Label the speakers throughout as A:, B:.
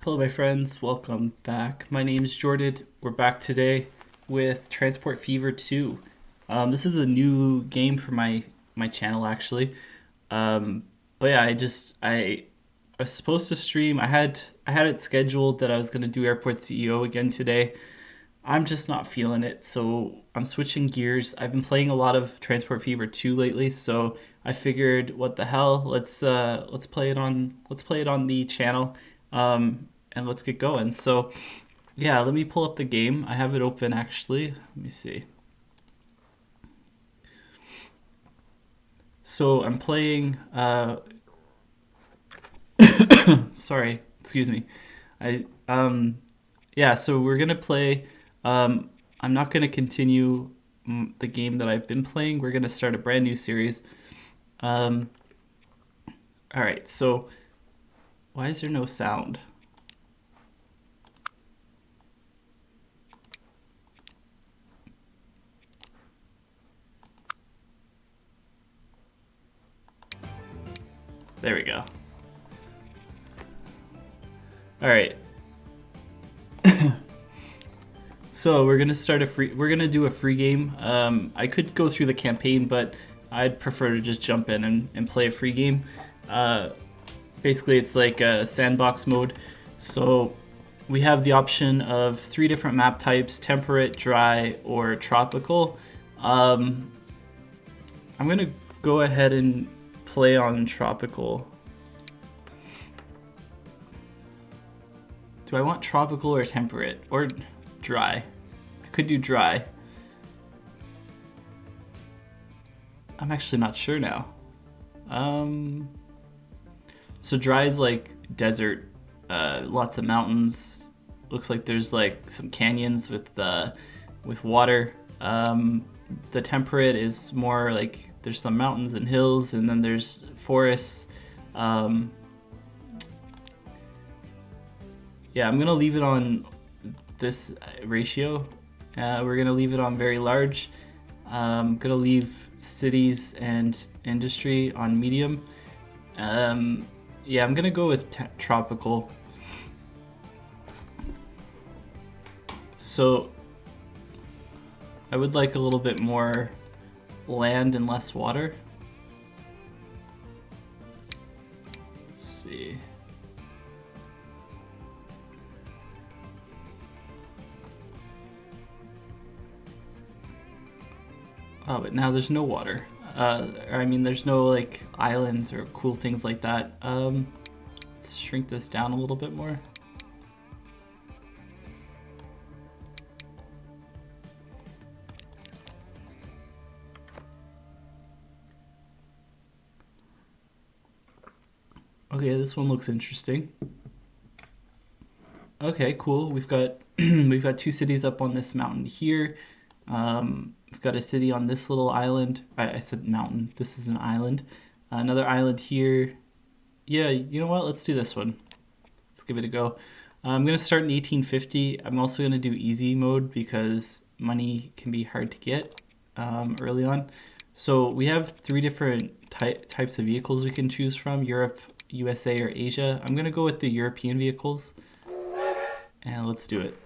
A: Hello, my friends. Welcome back. My name is Jordan. We're back today with Transport Fever 2. This is a new game for my channel, actually. Um, but yeah, I was supposed to stream. I had it scheduled that I was gonna do Airport CEO again today. I'm just not feeling it, so I'm switching gears. I've been playing a lot of Transport Fever 2 lately, so I figured, what the hell? Let's play it on the channel, and let's get going. So yeah, let me pull up the game. I have it open actually. Let me see. So I'm playing. Sorry, excuse me. I Yeah. So we're gonna play. I'm not gonna continue the game that I've been playing. We're gonna start a brand new series. Um, all right. So why is there no sound? There we go. All right. So we're gonna do a free game. I could go through the campaign, but I'd prefer to just jump in and play a free game. Uh, Basically, it's like a sandbox mode. So we have the option of three different map types: temperate, dry, or tropical. Um, I'm gonna go ahead and play on tropical. Do I want tropical or temperate or dry? I could do dry. I'm actually not sure now. Um, so dry is like desert, lots of mountains. Looks like there's like some canyons with water. The temperate is more like there's some mountains and hills, and then there's forests. Um, yeah, I'm gonna leave it on this ratio. We're gonna leave it on very large. Gonna leave cities and industry on medium. Yeah, I'm gonna go with tropical. So I would like a little bit more land and less water. Let's see. Oh, but now there's no water. Or I mean, there's no like islands or cool things like that. Let's shrink this down a little bit more. Okay, this one looks interesting. Okay, cool. We've got we've got two cities up on this mountain here. We've got a city on this little island. I said mountain. This is an island. Another island here. Yeah, you know what? Let's do this one. Let's give it a go. I'm gonna start in 1850. I'm also gonna do easy mode because money can be hard to get early on. So we have three different types of vehicles we can choose from: Europe, USA, or Asia. I'm gonna go with the European vehicles, and let's do it.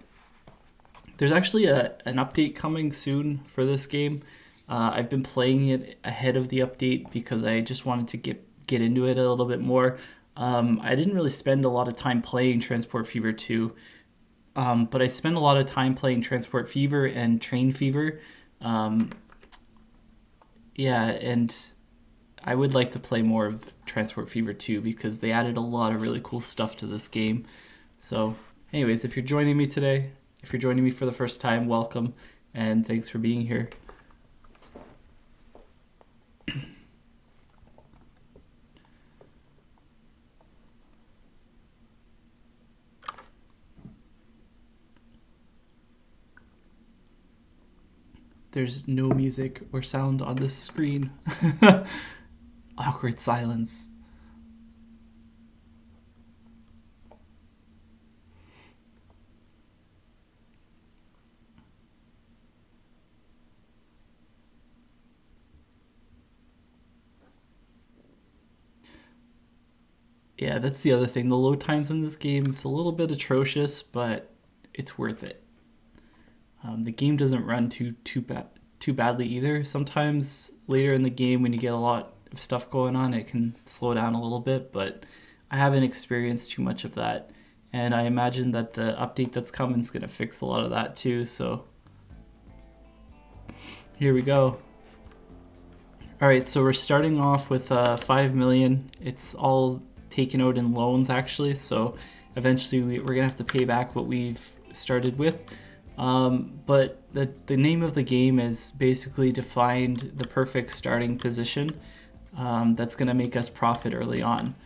A: There's actually an update coming soon for this game. I've been playing it ahead of the update because I just wanted to get into it a little bit more. I didn't really spend a lot of time playing Transport Fever 2, but I spent a lot of time playing Transport Fever and Train Fever. Um, yeah, and I would like to play more of Transport Fever 2 because they added a lot of really cool stuff to this game. So, anyways, if you're joining me today, if you're joining me for the first time, welcome, and thanks for being here. There's no music or sound on this screen. Awkward silence. Yeah, that's the other thing. The load times in this game, it's a little bit atrocious, but it's worth it. The game doesn't run too badly either. Sometimes later in the game, when you get a lot of stuff going on, it can slow down a little bit, but I haven't experienced too much of that. And I imagine that the update that's coming is going to fix a lot of that too. So here we go. All right, so we're starting off with 5 million. It's all taken out in loans actually, so eventually we're gonna have to pay back what we've started with. But the name of the game is basically to find the perfect starting position that's gonna make us profit early on.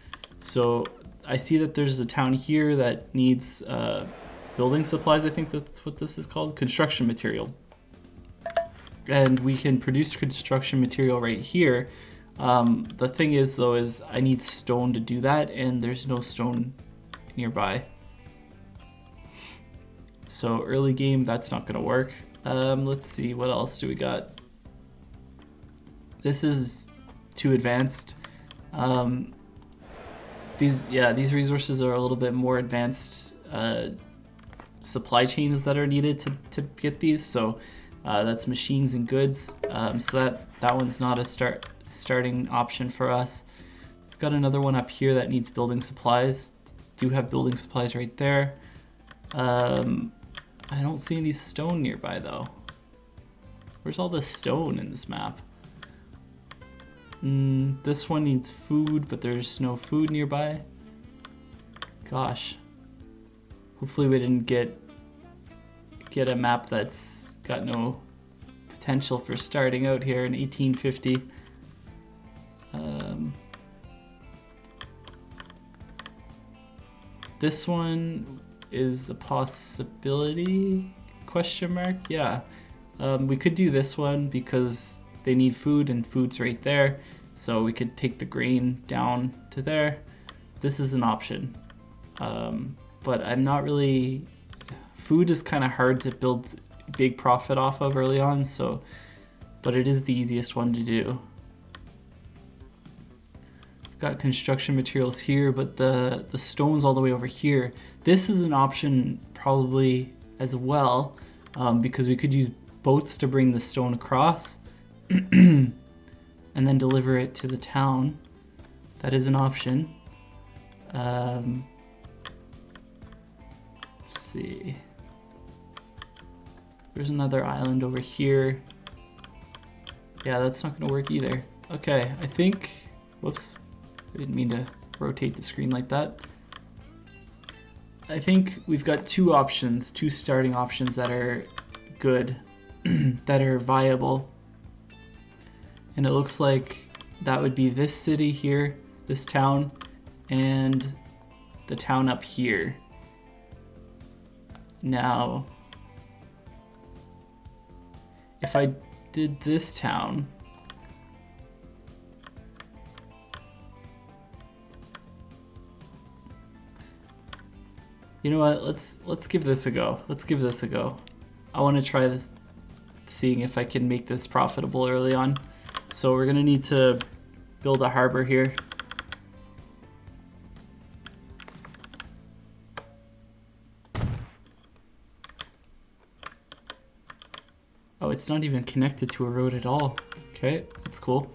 A: So I see that there's a town here that needs building supplies. I think that's what this is called, construction material. And we can produce construction material right here. The thing is though, is I need stone to do that, and there's no stone nearby. So early game, that's not gonna work. Let's see, what else do we got? This is too advanced. These resources are a little bit more advanced supply chains that are needed to get these. So that's machines and goods. So that one's not a starting option for us. We've got another one up here that needs building supplies. Do have building supplies right there. I don't see any stone nearby though. Where's all the stone in this map? This one needs food, but there's no food nearby. Gosh. Hopefully we didn't get a map that's got no potential for starting out here in 1850. This one is a possibility, question mark? Yeah, we could do this one because they need food and food's right there. So we could take the grain down to there. This is an option, but I'm not really, food is kind of hard to build big profit off of early on, so, but it is the easiest one to do. Got construction materials here, but the stone's all the way over here. This is an option probably as well, because we could use boats to bring the stone across and then deliver it to the town. That is an option. Let's see. There's another island over here. Yeah, that's not gonna work either. Okay, I think, whoops. I didn't mean to rotate the screen like that. I think we've got two starting options that are good, that are viable. And it looks like that would be this city here, this town, and the town up here. Now, if I did this town, you know what, let's give this a go. Let's give this a go. I want to try this, seeing if I can make this profitable early on. So we're gonna need to build a harbor here. Oh, it's not even connected to a road at all. Okay, that's cool.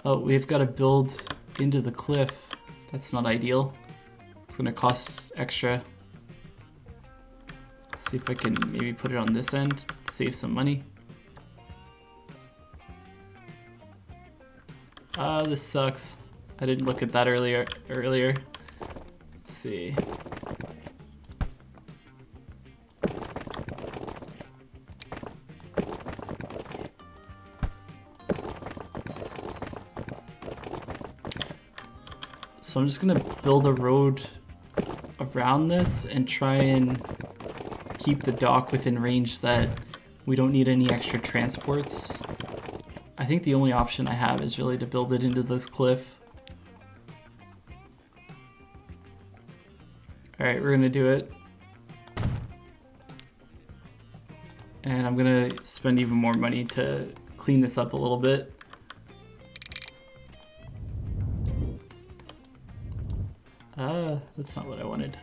A: Oh, we've got to build into the cliff. That's not ideal. It's gonna cost extra. Let's see if I can maybe put it on this end to save some money. This sucks. I didn't look at that earlier. Let's see. So I'm just gonna build a road around this and try and keep the dock within range that we don't need any extra transports. I think the only option I have is really to build it into this cliff. All right, we're gonna do it. And I'm gonna spend even more money to clean this up a little bit. That's not what I wanted.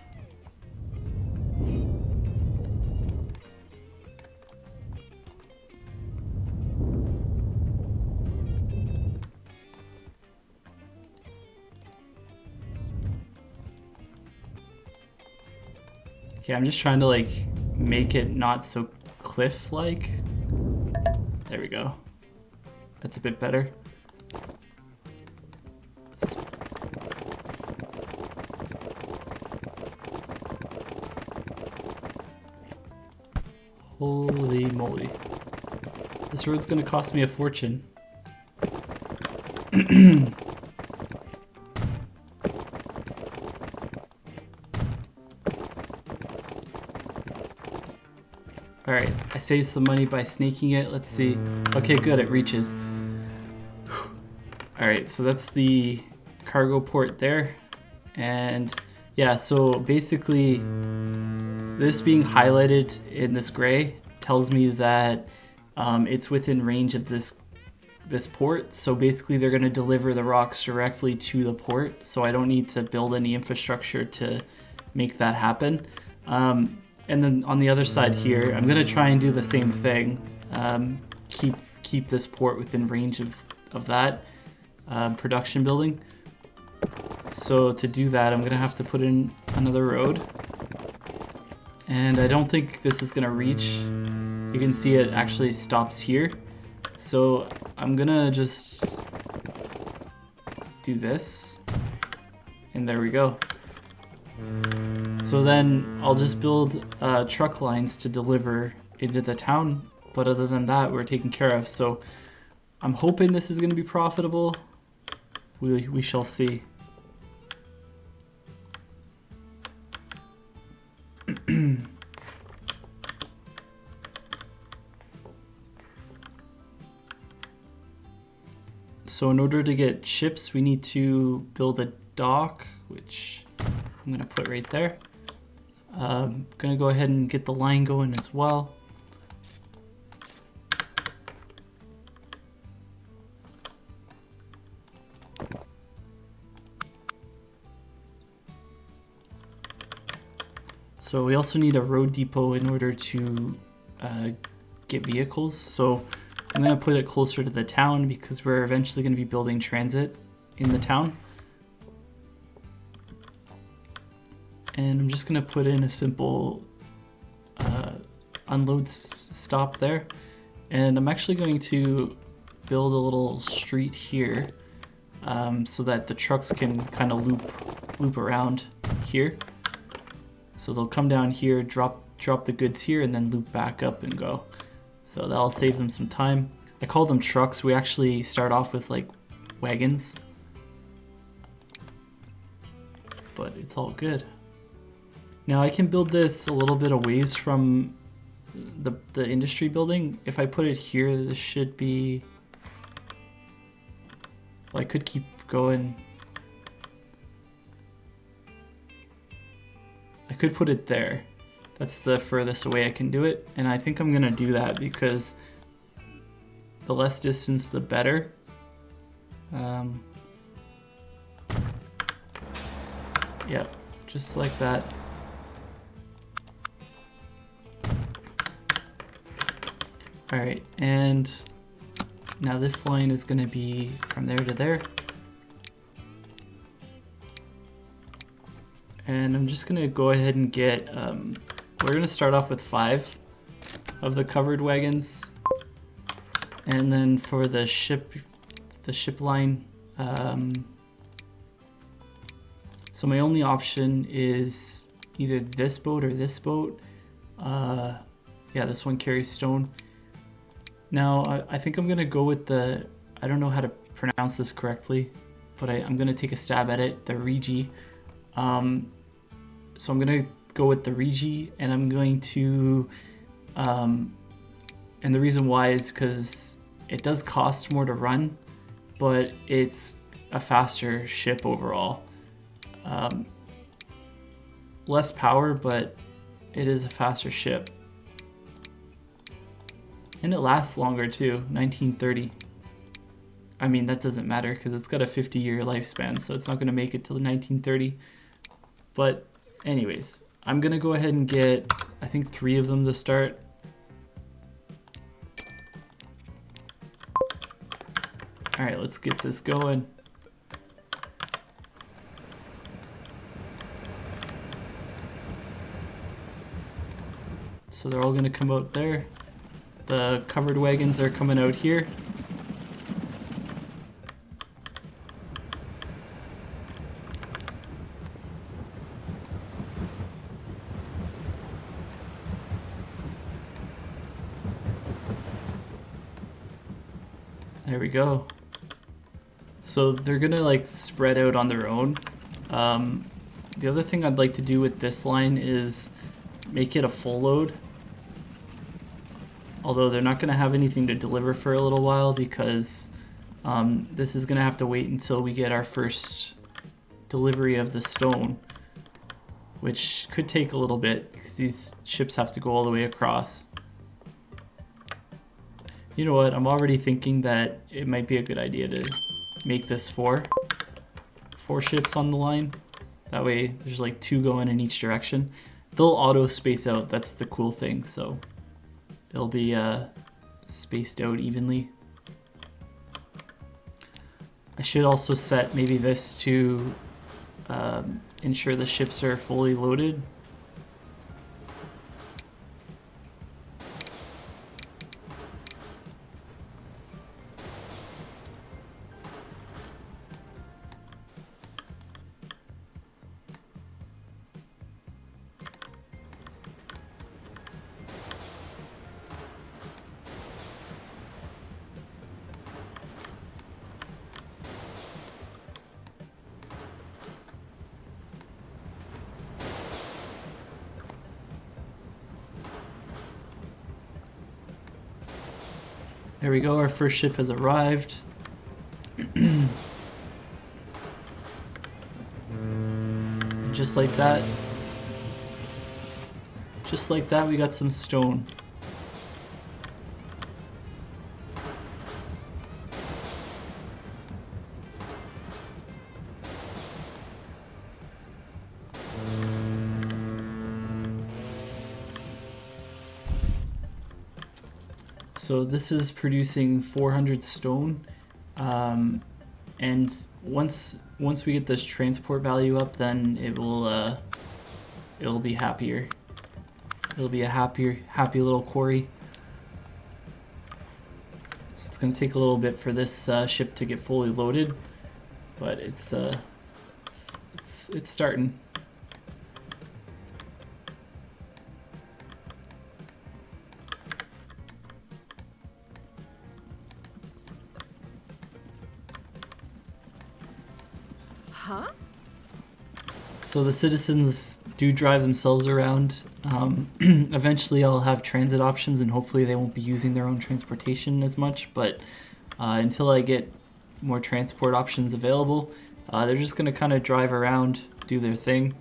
A: Okay, I'm just trying to like make it not so cliff-like. There we go. That's a bit better. Holy moly. This road's gonna cost me a fortune. Alright, I saved some money by snaking it. Let's see. Okay, good, it reaches. Alright, so that's the cargo port there. And yeah, so basically this being highlighted in this gray tells me that it's within range of this port. So basically they're going to deliver the rocks directly to the port, so I don't need to build any infrastructure to make that happen. And then on the other side here, I'm going to try and do the same thing. Keep this port within range of that production building. So to do that, I'm going to have to put in another road. And I don't think this is going to reach. You can see it actually stops here. So I'm going to just do this. And there we go. So then I'll just build truck lines to deliver into the town. But other than that, we're taken care of. So I'm hoping this is going to be profitable. We shall see. So in order to get ships, we need to build a dock, which I'm going to put right there. I'm going to go ahead and get the line going as well. So we also need a road depot in order to get vehicles. So I'm going to put it closer to the town because we're eventually going to be building transit in the town. And I'm just going to put in a simple unload stop there. And I'm actually going to build a little street here so that the trucks can kind of loop around here. So they'll come down here, drop the goods here, and then loop back up and go. So that'll save them some time. I call them trucks. We actually start off with like wagons, but it's all good. Now I can build this a little bit away from the industry building. If I put it here, this should be, well, I could keep going. I could put it there. That's the furthest away I can do it. And I think I'm gonna do that because the less distance, the better. Yep, just like that. All right, and now this line is gonna be from there to there. And I'm just gonna go ahead and get, we're gonna start off with 5 of the covered wagons. And then for the ship line, so my only option is either this boat or this boat. Yeah, this one carries stone. Now, I think I'm gonna go with the, I don't know how to pronounce this correctly, but I'm gonna take a stab at it, the Regi. So I'm gonna go with the Regi, and I'm going to, and the reason why is because it does cost more to run, but it's a faster ship overall. Less power, but it is a faster ship. And it lasts longer too, 1930. I mean, that doesn't matter because it's got a 50-year lifespan, so it's not gonna make it till 1930. But anyways, I'm gonna go ahead and get, I think 3 of them to start. All right, let's get this going. So they're all gonna come out there. The covered wagons are coming out here. There we go. So they're gonna like spread out on their own. The other thing I'd like to do with this line is make it a full load. Although they're not gonna have anything to deliver for a little while because this is gonna have to wait until we get our first delivery of the stone, which could take a little bit because these ships have to go all the way across. You know what, I'm already thinking that it might be a good idea to make this four ships on the line. That way there's like 2 going in each direction. They'll auto space out, that's the cool thing, so it'll be spaced out evenly. I should also set maybe this to ensure the ships are fully loaded. There we go, our first ship has arrived. Just like that, we got some stone. So this is producing 400 stone, and once we get this transport value up, then it'll be happier. It'll be a happy little quarry. So it's going to take a little bit for this ship to get fully loaded, but it's starting.
B: Huh?
A: So the citizens do drive themselves around. Eventually I'll have transit options and hopefully they won't be using their own transportation as much, but until I get more transport options available, they're just going to kind of drive around, do their thing.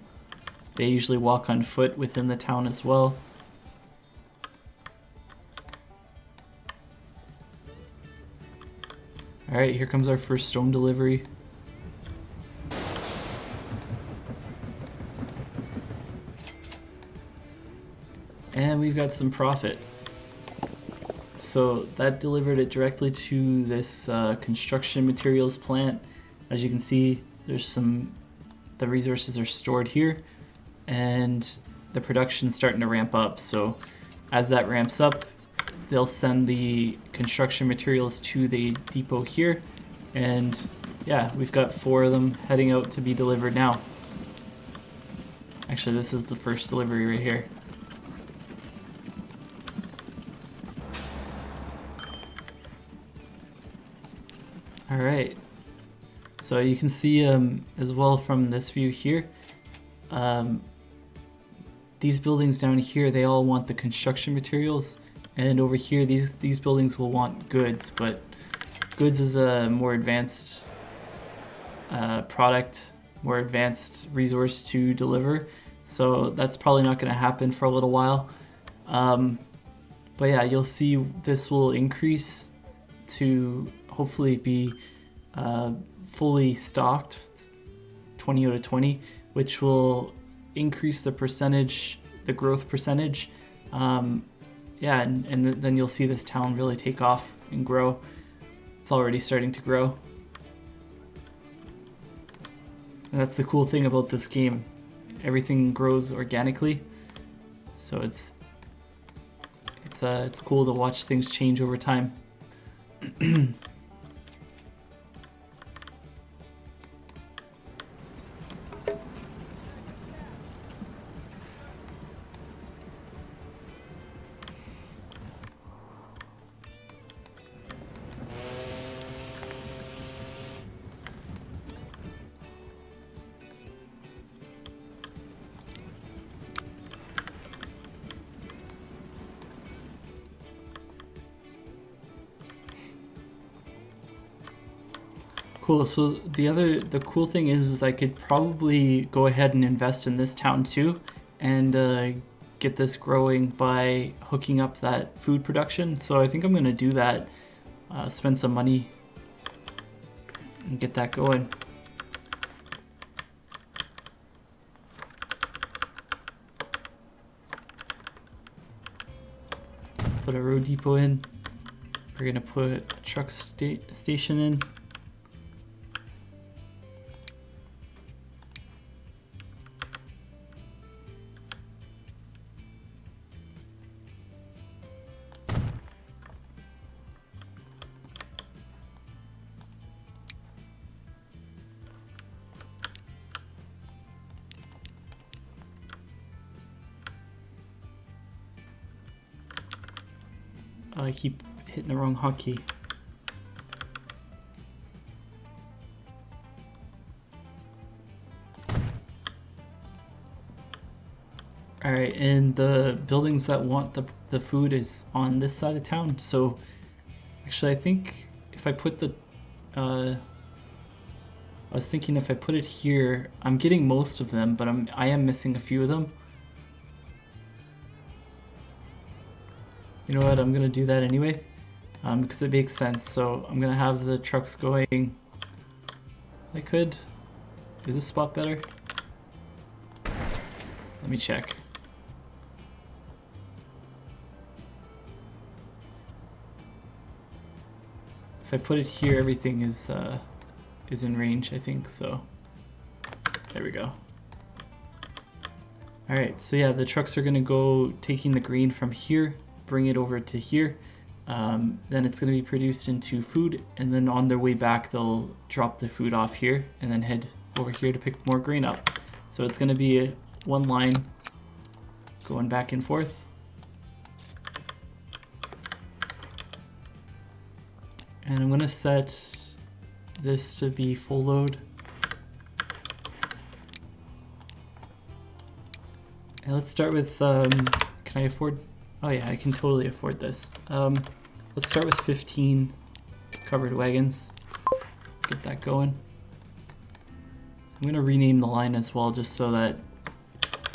A: They usually walk on foot within the town as well. Alright, here comes our first stone delivery. And we've got some profit. So that delivered it directly to this construction materials plant. As you can see, there's the resources are stored here and the production's starting to ramp up. So as that ramps up, they'll send the construction materials to the depot here. And yeah, we've got 4 of them heading out to be delivered now. Actually, this is the first delivery right here. Alright, so you can see as well from this view here, these buildings down here, they all want the construction materials, and over here these buildings will want goods, but goods is a more advanced product, more advanced resource to deliver, so that's probably not going to happen for a little while. But yeah, you'll see this will increase to hopefully be fully stocked 20 out of 20, which will increase the percentage, the growth percentage, yeah, and then you'll see this town really take off and grow. It's already starting to grow. And that's the cool thing about this game. Everything grows organically, so it's cool to watch things change over time. Cool, so the cool thing is I could probably go ahead and invest in this town too, and get this growing by hooking up that food production. So I think I'm gonna do that, spend some money and get that going. Put a road depot in. We're gonna put a truck station in. I keep hitting the wrong hotkey. Alright, and the buildings that want the food is on this side of town. So actually I think if I put the I was thinking if I put it here, I'm getting most of them, but I am missing a few of them. You know what, I'm gonna do that anyway, because it makes sense. So I'm gonna have the trucks going. I could. Is this spot better? Let me check. If I put it here, everything is in range, I think, so there we go. Alright, so yeah, the trucks are gonna go taking the grain from here, bring it over to here, then it's going to be produced into food, and then on their way back they'll drop the food off here and then head over here to pick more grain up. So it's going to be one line going back and forth. And I'm going to set this to be full load. And let's start with, can I afford? Oh yeah, I can totally afford this. Let's start with 15 covered wagons. Get that going. I'm gonna rename the line as well, just so that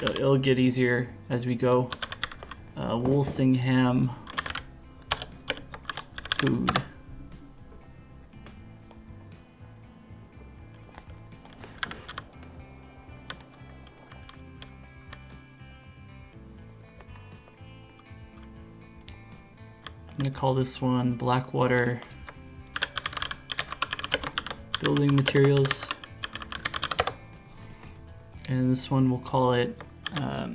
A: it'll get easier as we go. Woolsingham food. I'm gonna call this one Blackwater Building Materials, and this one we'll call it, I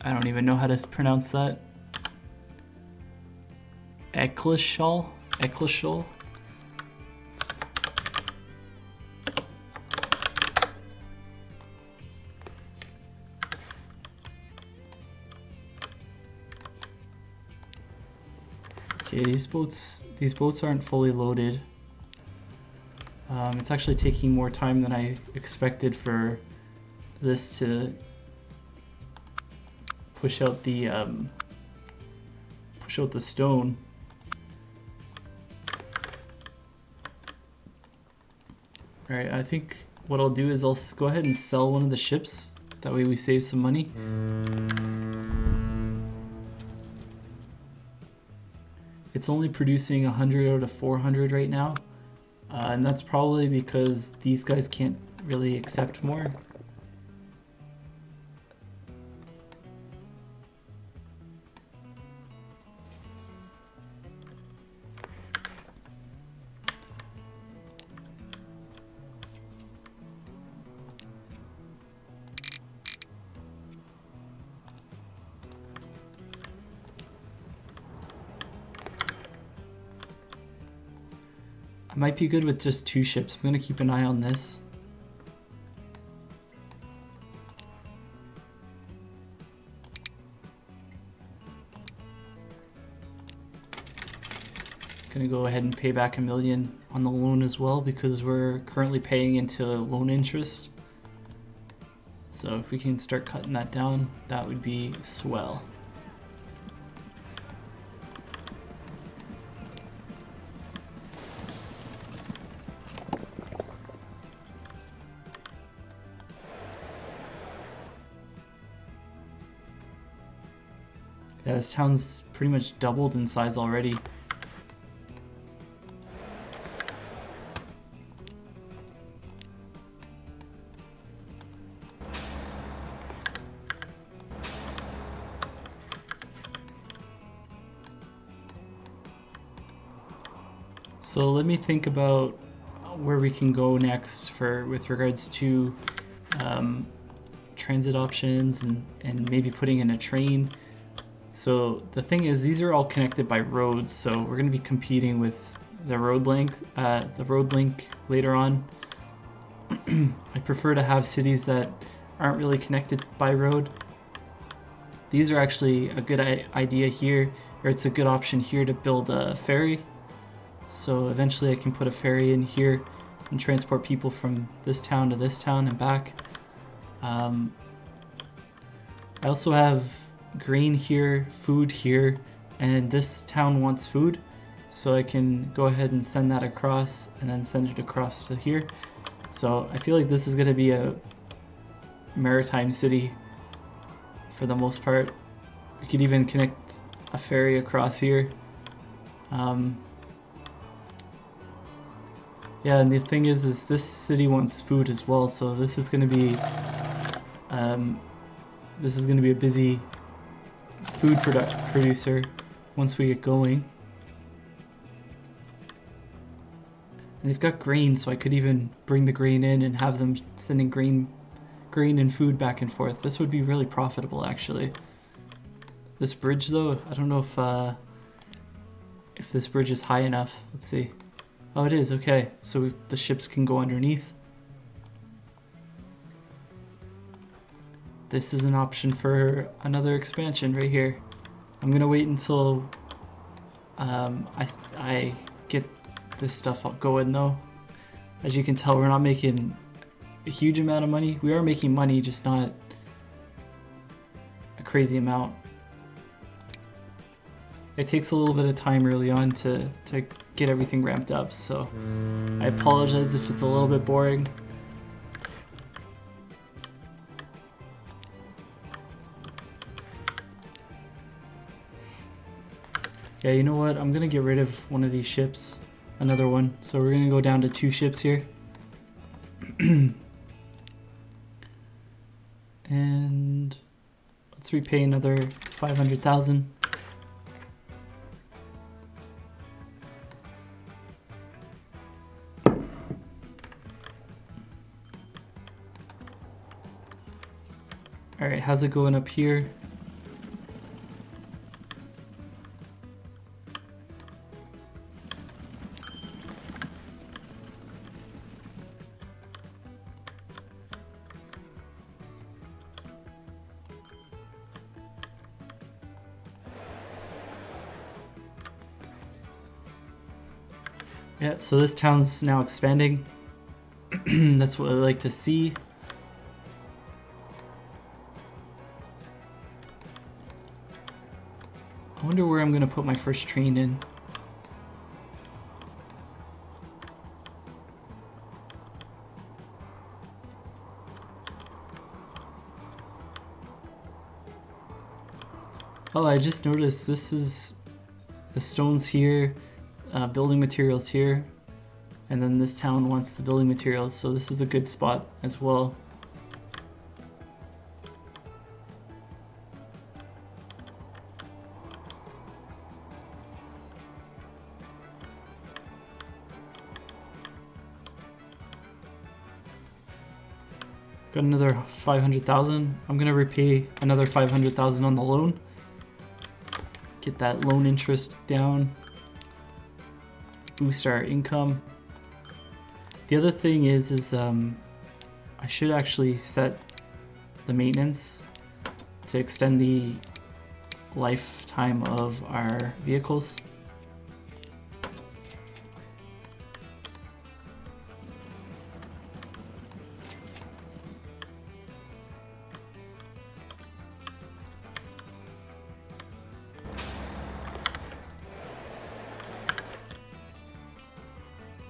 A: don't even know how to pronounce that, Eccleshall? Eccleshall? Okay, these boats aren't fully loaded. It's actually taking more time than I expected for this to push out the stone. All right, I think what I'll do is I'll go ahead and sell one of the ships. That way we save some money. It's only producing 100 out of 400 right now, and that's probably because these guys can't really accept more. I might be good with just 2 ships. I'm gonna keep an eye on this. Gonna go ahead and pay back $1 million on the loan as well because we're currently paying into loan interest. So if we can start cutting that down, that would be swell. Yeah, this town's pretty much doubled in size already. So let me think about where we can go next with regards to transit options and maybe putting in a train. So the thing is, these are all connected by roads, so we're going to be competing with the road link later on. I prefer to have cities that aren't really connected by road. These are actually a good idea here, or it's a good option here to build a ferry. So eventually I can put a ferry in here and transport people from this town to this town and back. I also have grain here, food here, and this town wants food, so I can go ahead and send that across and then send it across to here. So I feel like this is going to be a maritime city for the most part. We could even connect a ferry across here. Yeah, and the thing is this city wants food as well, so this is going to be a busy food producer once we get going. And they've got grain, so I could even bring the grain in and have them sending grain and food back and forth. This would be really profitable, actually. This bridge, though, I don't know if this bridge is high enough. Let's see. Oh, it is. Okay, so the ships can go underneath. This is an option for another expansion right here. I'm gonna wait until I get this stuff going though. As you can tell, we're not making a huge amount of money. We are making money, just not a crazy amount. It takes a little bit of time early on to get everything ramped up, so I apologize if it's a little bit boring. Yeah, you know what? I'm gonna get rid of one of these ships. Another one. So we're gonna go down to 2 ships here. And let's repay another 500,000. Alright, how's it going up here? Yeah, so this town's now expanding. That's what I like to see. I wonder where I'm gonna put my first train in. Oh, I just noticed this is the stones here, building materials here, and then this town wants the building materials, so this is a good spot as well. Got another 500,000. I'm gonna repay another 500,000 on the loan. Get that loan interest down. Boost our income. The other thing is I should actually set the maintenance to extend the lifetime of our vehicles.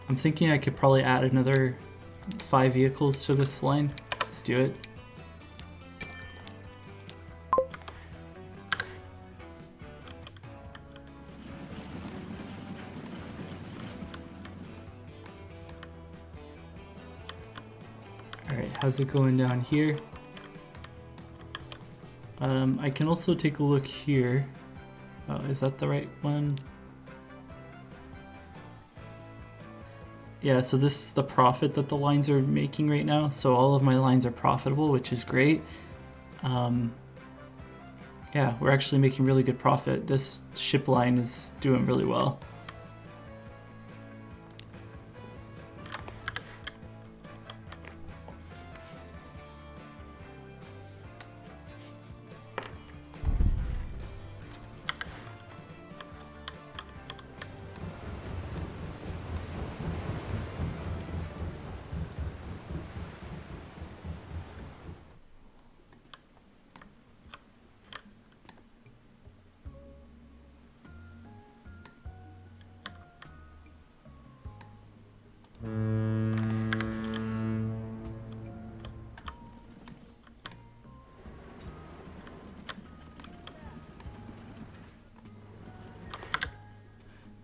A: I'm thinking I could probably add another 5 vehicles to this line. Let's do it. Alright, how's it going down here? I can also take a look here. Oh, is that the right one? Yeah, so this is the profit that the lines are making right now. So all of my lines are profitable, which is great. Yeah, we're actually making really good profit. This ship line is doing really well.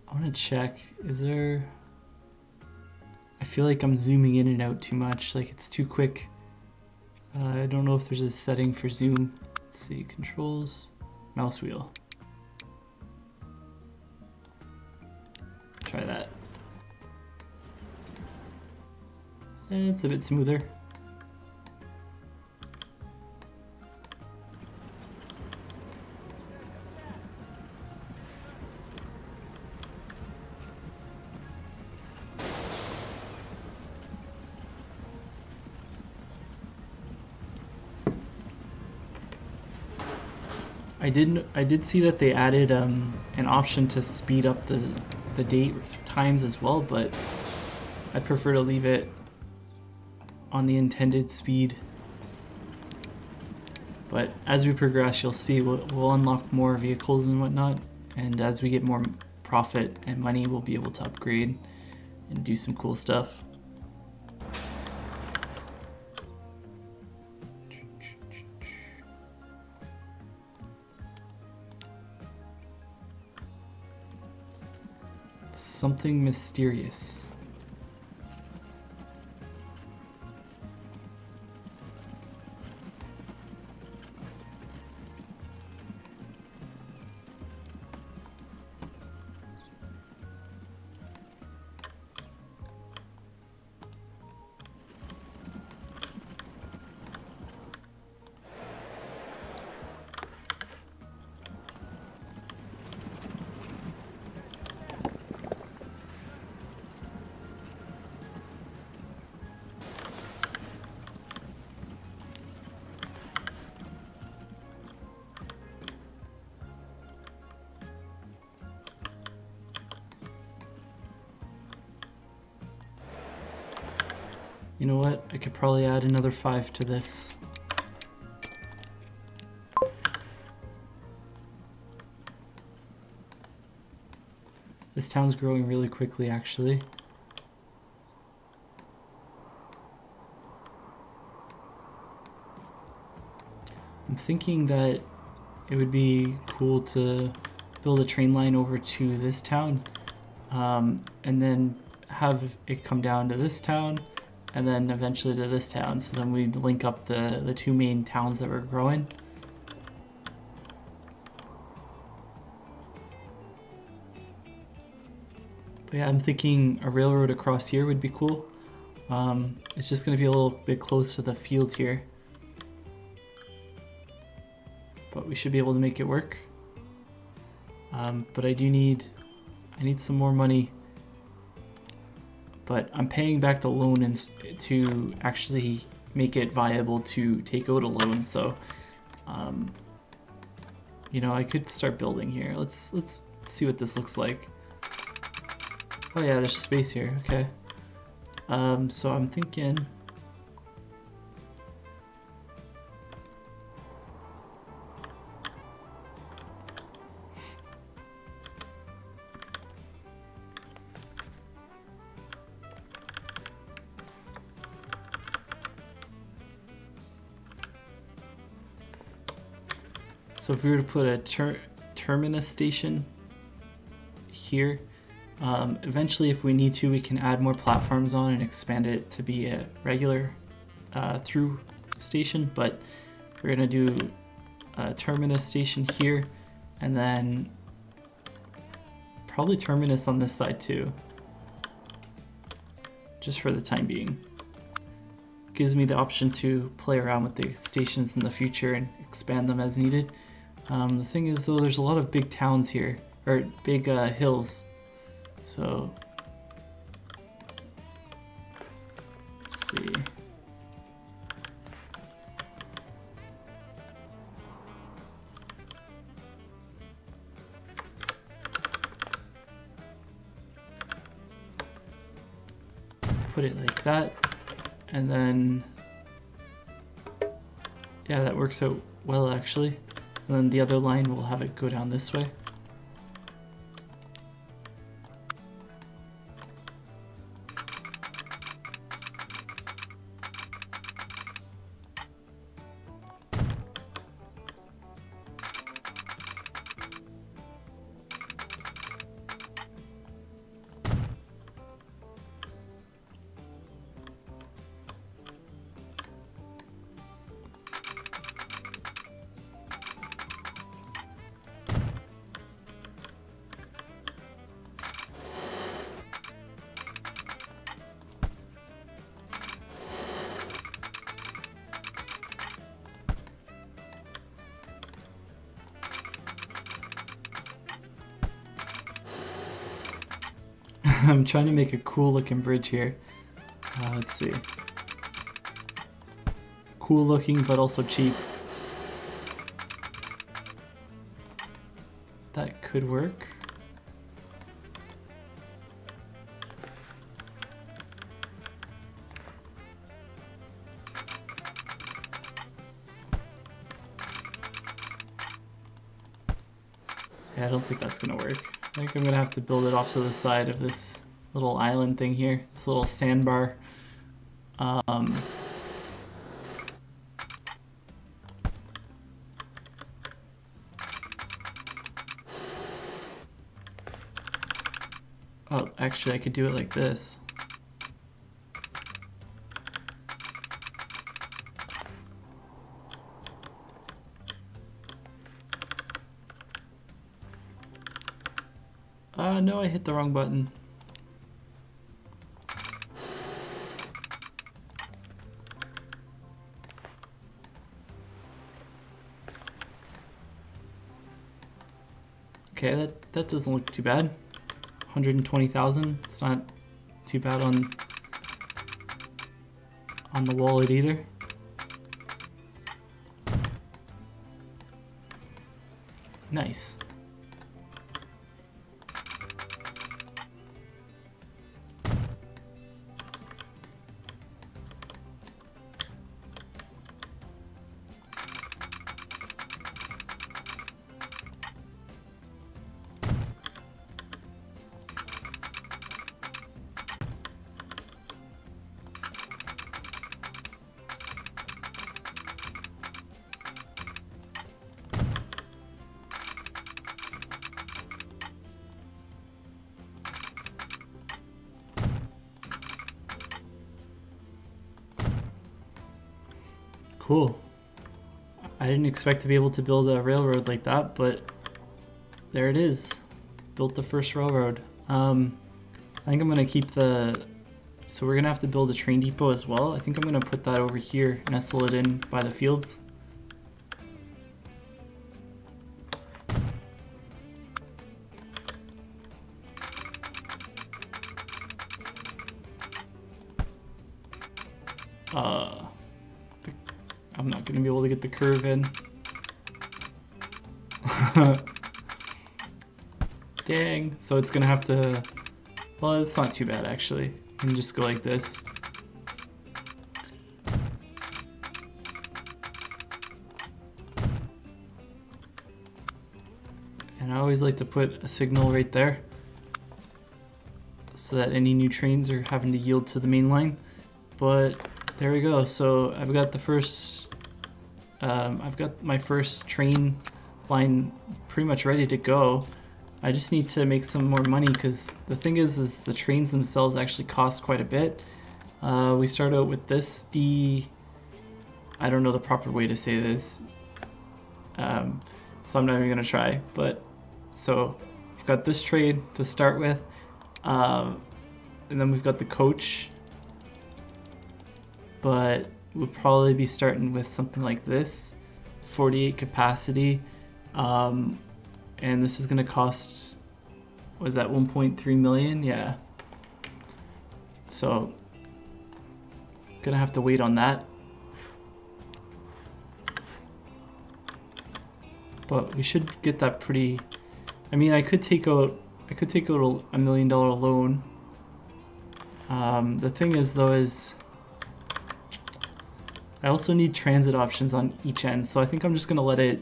A: I want to check, is there... I feel like I'm zooming in and out too much, like it's too quick. I don't know if there's a setting for zoom. Let's see, controls, mouse wheel. Try that. It's a bit smoother. I did see that they added an option to speed up the date times as well, but I prefer to leave it on the intended speed. But as we progress, you'll see we'll unlock more vehicles and whatnot, and as we get more profit and money, we'll be able to upgrade and do some cool stuff. Something mysterious. You know what? I could probably add another 5 to this. This town's growing really quickly, actually. I'm thinking that it would be cool to build a train line over to this town, and then have it come down to this town, and then eventually to this town, so then we'd link up the 2 main towns that were growing. But yeah, I'm thinking a railroad across here would be cool. It's just going to be a little bit close to the field here, but we should be able to make it work. But I need some more money. but I'm paying back the loan to actually make it viable to take out a loan. So, you know, I could start building here. Let's see what this looks like. Oh yeah, there's space here. Okay. So I'm thinking. So if we were to put a Terminus Station here, eventually if we need to, we can add more platforms on and expand it to be a regular through station, but we're gonna do a Terminus Station here, and then probably Terminus on this side too, just for the time being. Gives me the option to play around with the stations in the future and expand them as needed. The thing is though, there's a lot of big towns here, or big hills, so let's see. Put it like that, and then yeah, that works out well actually. And then the other line, we'll have it go down this way. I'm trying to make a cool looking bridge here. Let's see. Cool looking, but also cheap. That could work. Yeah, I don't think that's gonna work. I think I'm gonna have to build it off to the side of this little island thing here, this little sandbar. Oh, actually I could do it like this. No, I hit the wrong button. Okay, that doesn't look too bad. 120,000. It's not too bad on the wallet either. Nice. Cool. I didn't expect to be able to build a railroad like that, but there it is. Built the first railroad. I think I'm gonna keep so we're gonna have to build a train depot as well. I think I'm gonna put that over here, nestle it in by the fields. I'm not gonna be able to get the curve in. Dang, so it's gonna have to, well, it's not too bad actually. You can just go like this. And I always like to put a signal right there so that any new trains are having to yield to the main line. But there we go. So I've got the first, I've got my first train line pretty much ready to go. I just need to make some more money because the thing is the trains themselves actually cost quite a bit. We start out with this I don't know the proper way to say this, so I'm not even gonna try. But so we've got this train to start with, and then we've got the coach. But we'll probably be starting with something like this, 48 capacity. And this is gonna cost, was that 1.3 million? Yeah. So, gonna have to wait on that. But we should get that pretty, I mean, I could take out $1 million loan. The thing is though is, I also need transit options on each end, so I think I'm just gonna let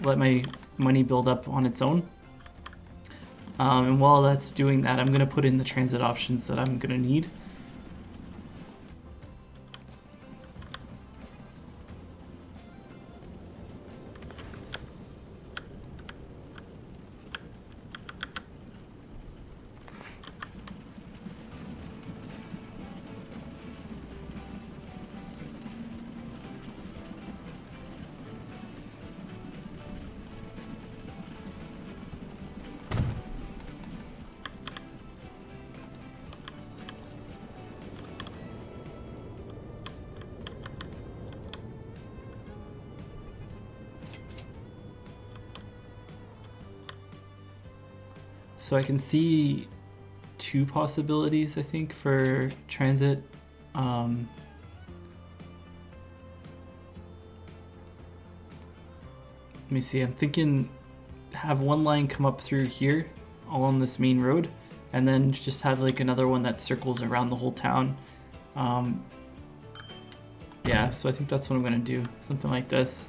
A: my money build up on its own. And while that's doing that, I'm gonna put in the transit options that I'm gonna need. So I can see two possibilities, I think, for transit. Let me see, I'm thinking have one line come up through here along this main road, and then just have like another one that circles around the whole town. Yeah, so I think that's what I'm gonna do, something like this.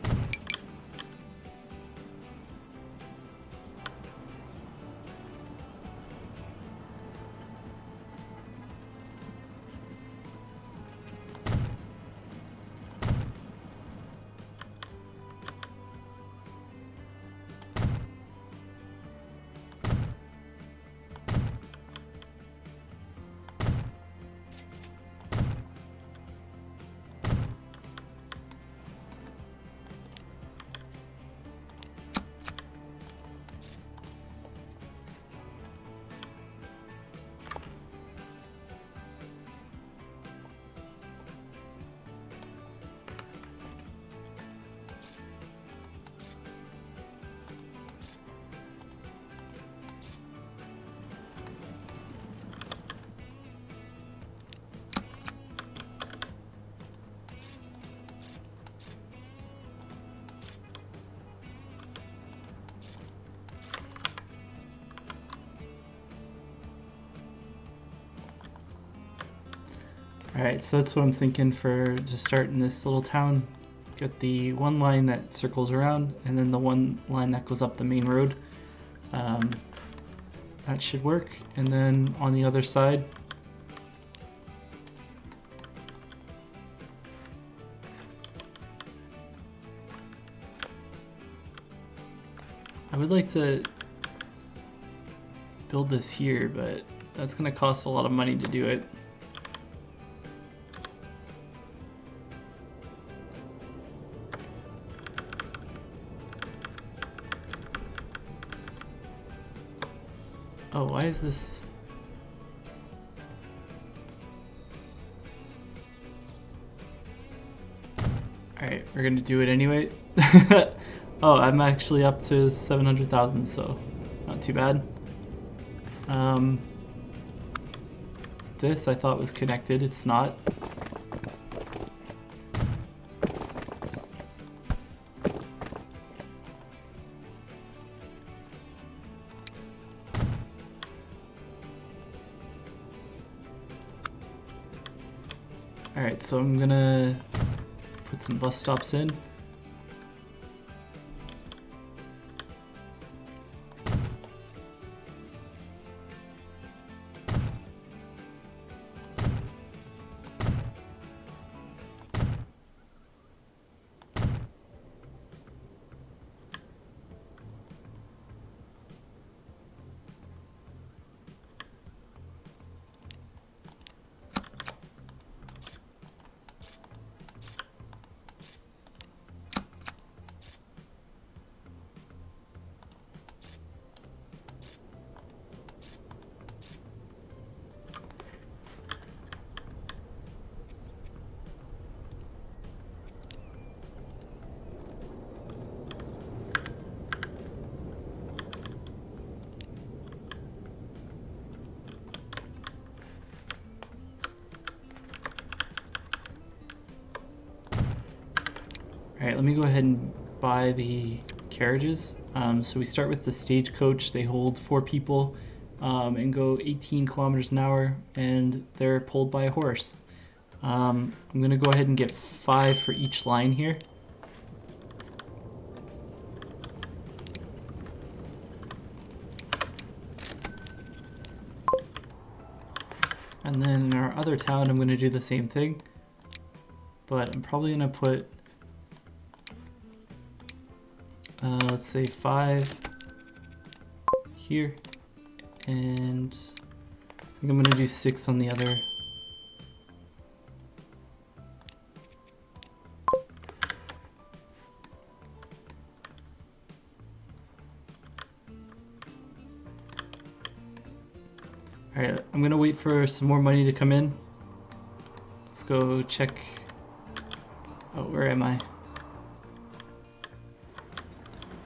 A: Alright, so that's what I'm thinking for just starting this little town. Got the one line that circles around, and then the one line that goes up the main road. That should work. And then on the other side, I would like to build this here, but that's going to cost a lot of money to do it. Oh, why is this? Alright, we're gonna do it anyway. Oh, I'm actually up to 700,000, so not too bad. This I thought was connected, it's not. Alright, so I'm gonna put some bus stops in. Alright, let me go ahead and buy the carriages. So we start with the stagecoach. They hold 4 people and go 18 kilometers an hour, and they're pulled by a horse. I'm going to go ahead and get 5 for each line here. And then in our other town, I'm going to do the same thing. But I'm probably going to put let's say 5 here, and I think I'm gonna do 6 on the other. Alright, I'm gonna wait for some more money to come in. Let's go check. Oh, where am I?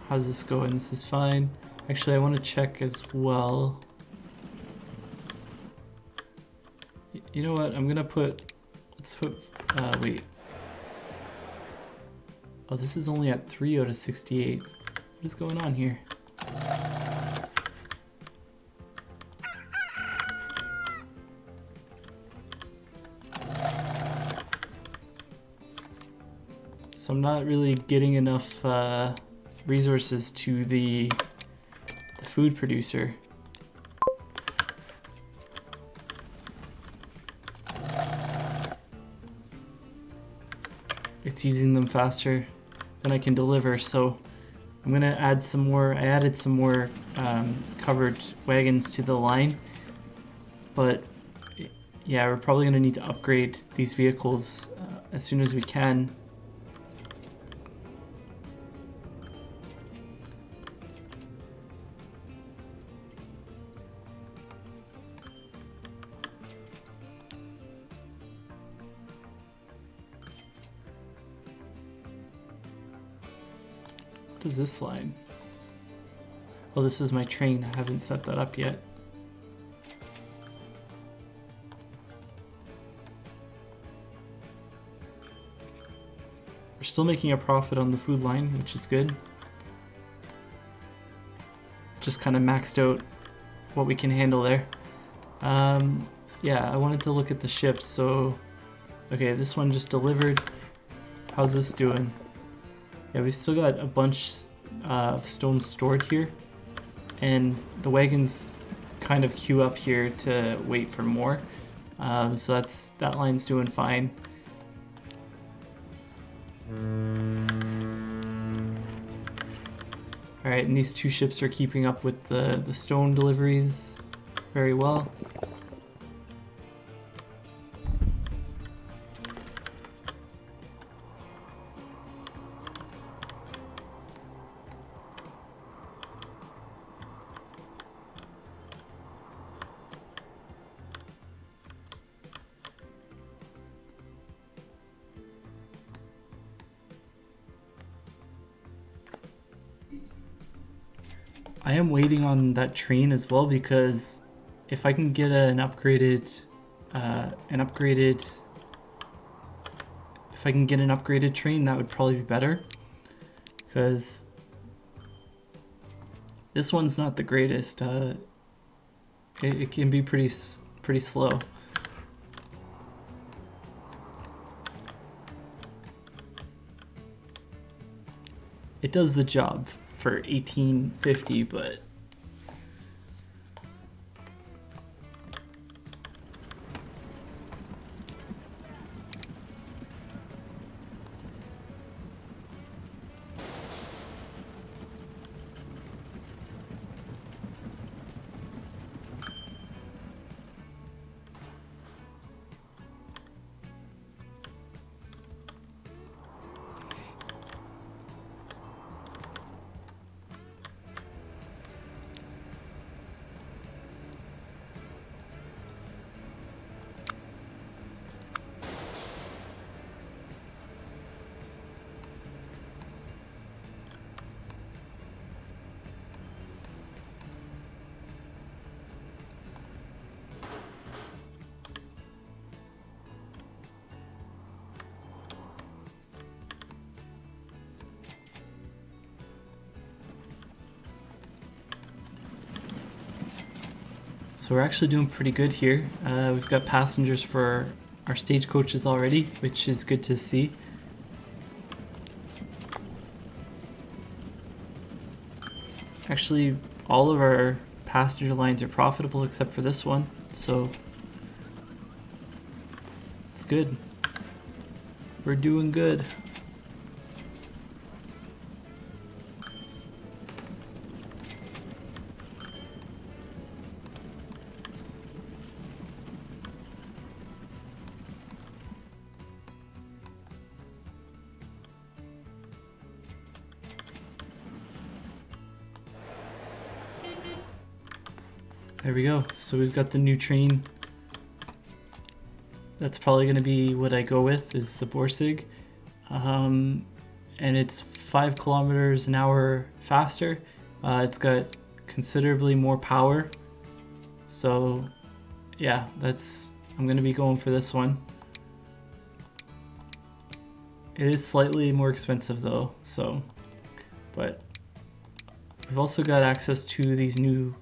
A: How's this going? This is fine. Actually, I want to check as well. You know what? I'm gonna put. Let's put. Wait. Oh, this is only at 3 out of 68. What is going on here? So I'm not really getting enough resources to the food producer. It's using them faster than I can deliver, so I'm gonna add some more. I added some more covered wagons to the line, but yeah, we're probably gonna need to upgrade these vehicles as soon as we can. What is this line? Oh, this is my train. I haven't set that up yet. We're still making a profit on the food line, which is good. Just kind of maxed out what we can handle there. Yeah, I wanted to look at the ships, so... Okay, this one just delivered. How's this doing? Yeah, we've still got a bunch of stone stored here, and the wagons kind of queue up here to wait for more. So that line's doing fine. Alright, and these 2 ships are keeping up with the stone deliveries very well. I am waiting on that train as well, because if I can get an upgraded train, that would probably be better, because this one's not the greatest. It can be pretty slow. it does the job for $18.50, but so we're actually doing pretty good here. We've got passengers for our stagecoaches already, which is good to see. Actually, all of our passenger lines are profitable except for this one, so it's good. We're doing good. There we go. So we've got the new train. That's probably going to be what I go with, is the Borsig. And it's 5 kilometers an hour faster. It's got considerably more power. So yeah, I'm going to be going for this one. It is slightly more expensive though, but we've also got access to these new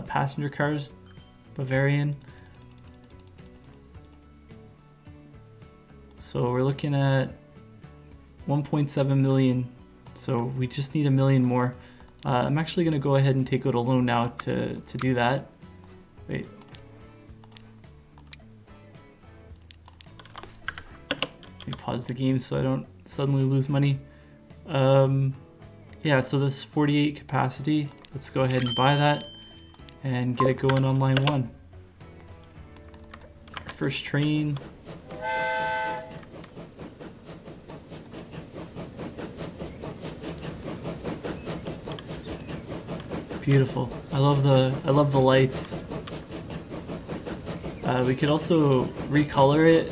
A: passenger cars, Bavarian. So we're looking at 1.7 million. So we just need 1 million more. I'm actually going to go ahead and take out a loan now to do that. Wait. Let me pause the game so I don't suddenly lose money. Yeah, so this 48 capacity, let's go ahead and buy that and get it going on line 1. First train. Beautiful. I love the lights. We could also recolor it.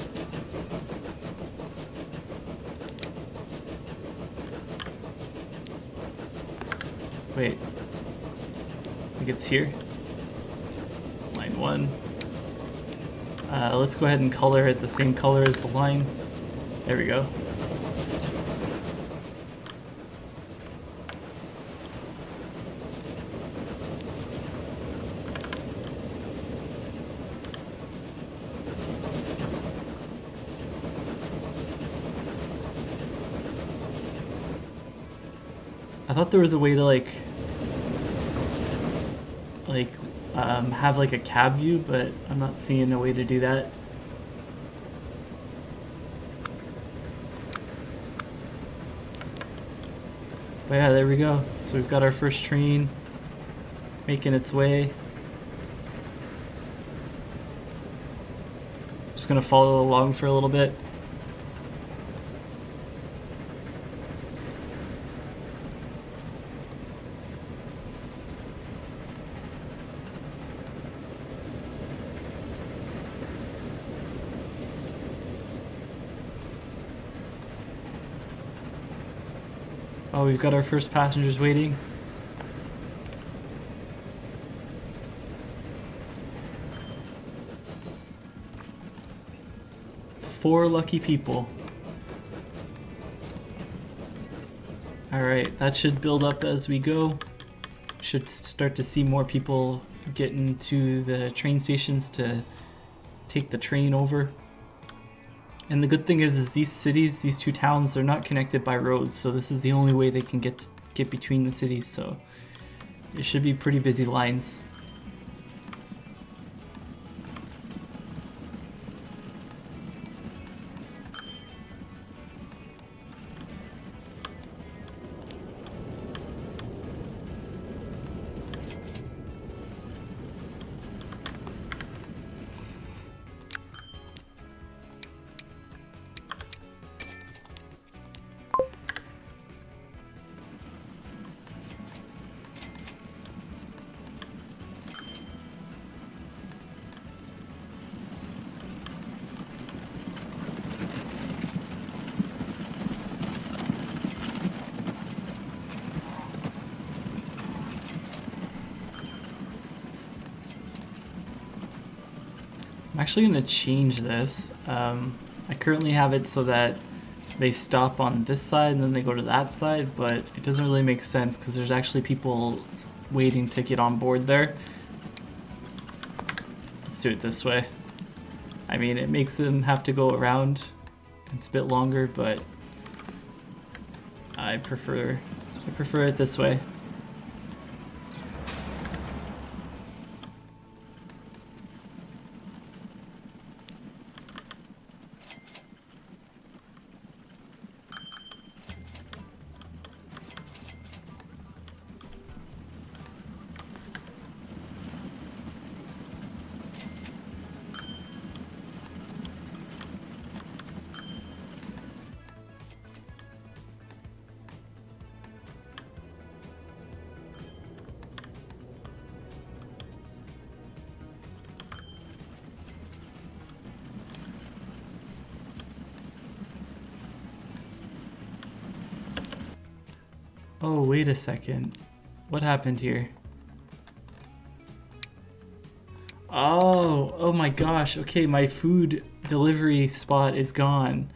A: Wait, I think it's here. Line 1. Let's go ahead and color it the same color as the line. There we go. I thought there was a way to have like a cab view, but I'm not seeing a way to do that. But yeah, there we go. So we've got our first train making its way. Just gonna follow along for a little bit. Oh, we've got our first passengers waiting. Four lucky people. Alright, that should build up as we go. Should start to see more people get into the train stations to take the train over. And the good thing is these cities, these two towns, they're not connected by roads, so this is the only way they can get between the cities, so it should be pretty busy lines. I'm actually going to change this. I currently have it so that they stop on this side and then they go to that side, but it doesn't really make sense because there's actually people waiting to get on board there. Let's do it this way. I mean, it makes them have to go around. It's a bit longer, but I prefer it this way. Oh, wait a second. What happened here? Oh my gosh. Okay, my food delivery spot is gone.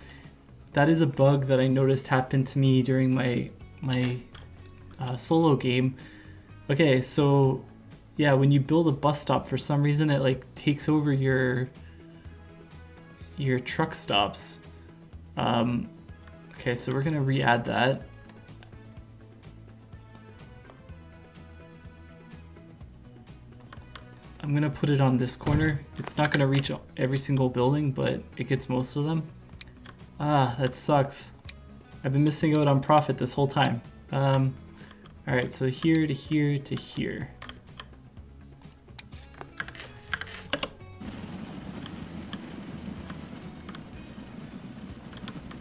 A: That is a bug that I noticed happened to me during my solo game. Okay, so yeah, when you build a bus stop, for some reason it like takes over your truck stops. Okay, so we're gonna re-add that. I'm gonna put it on this corner. It's not gonna reach every single building, but it gets most of them. Ah, that sucks. I've been missing out on profit this whole time. Alright, so here to here to here.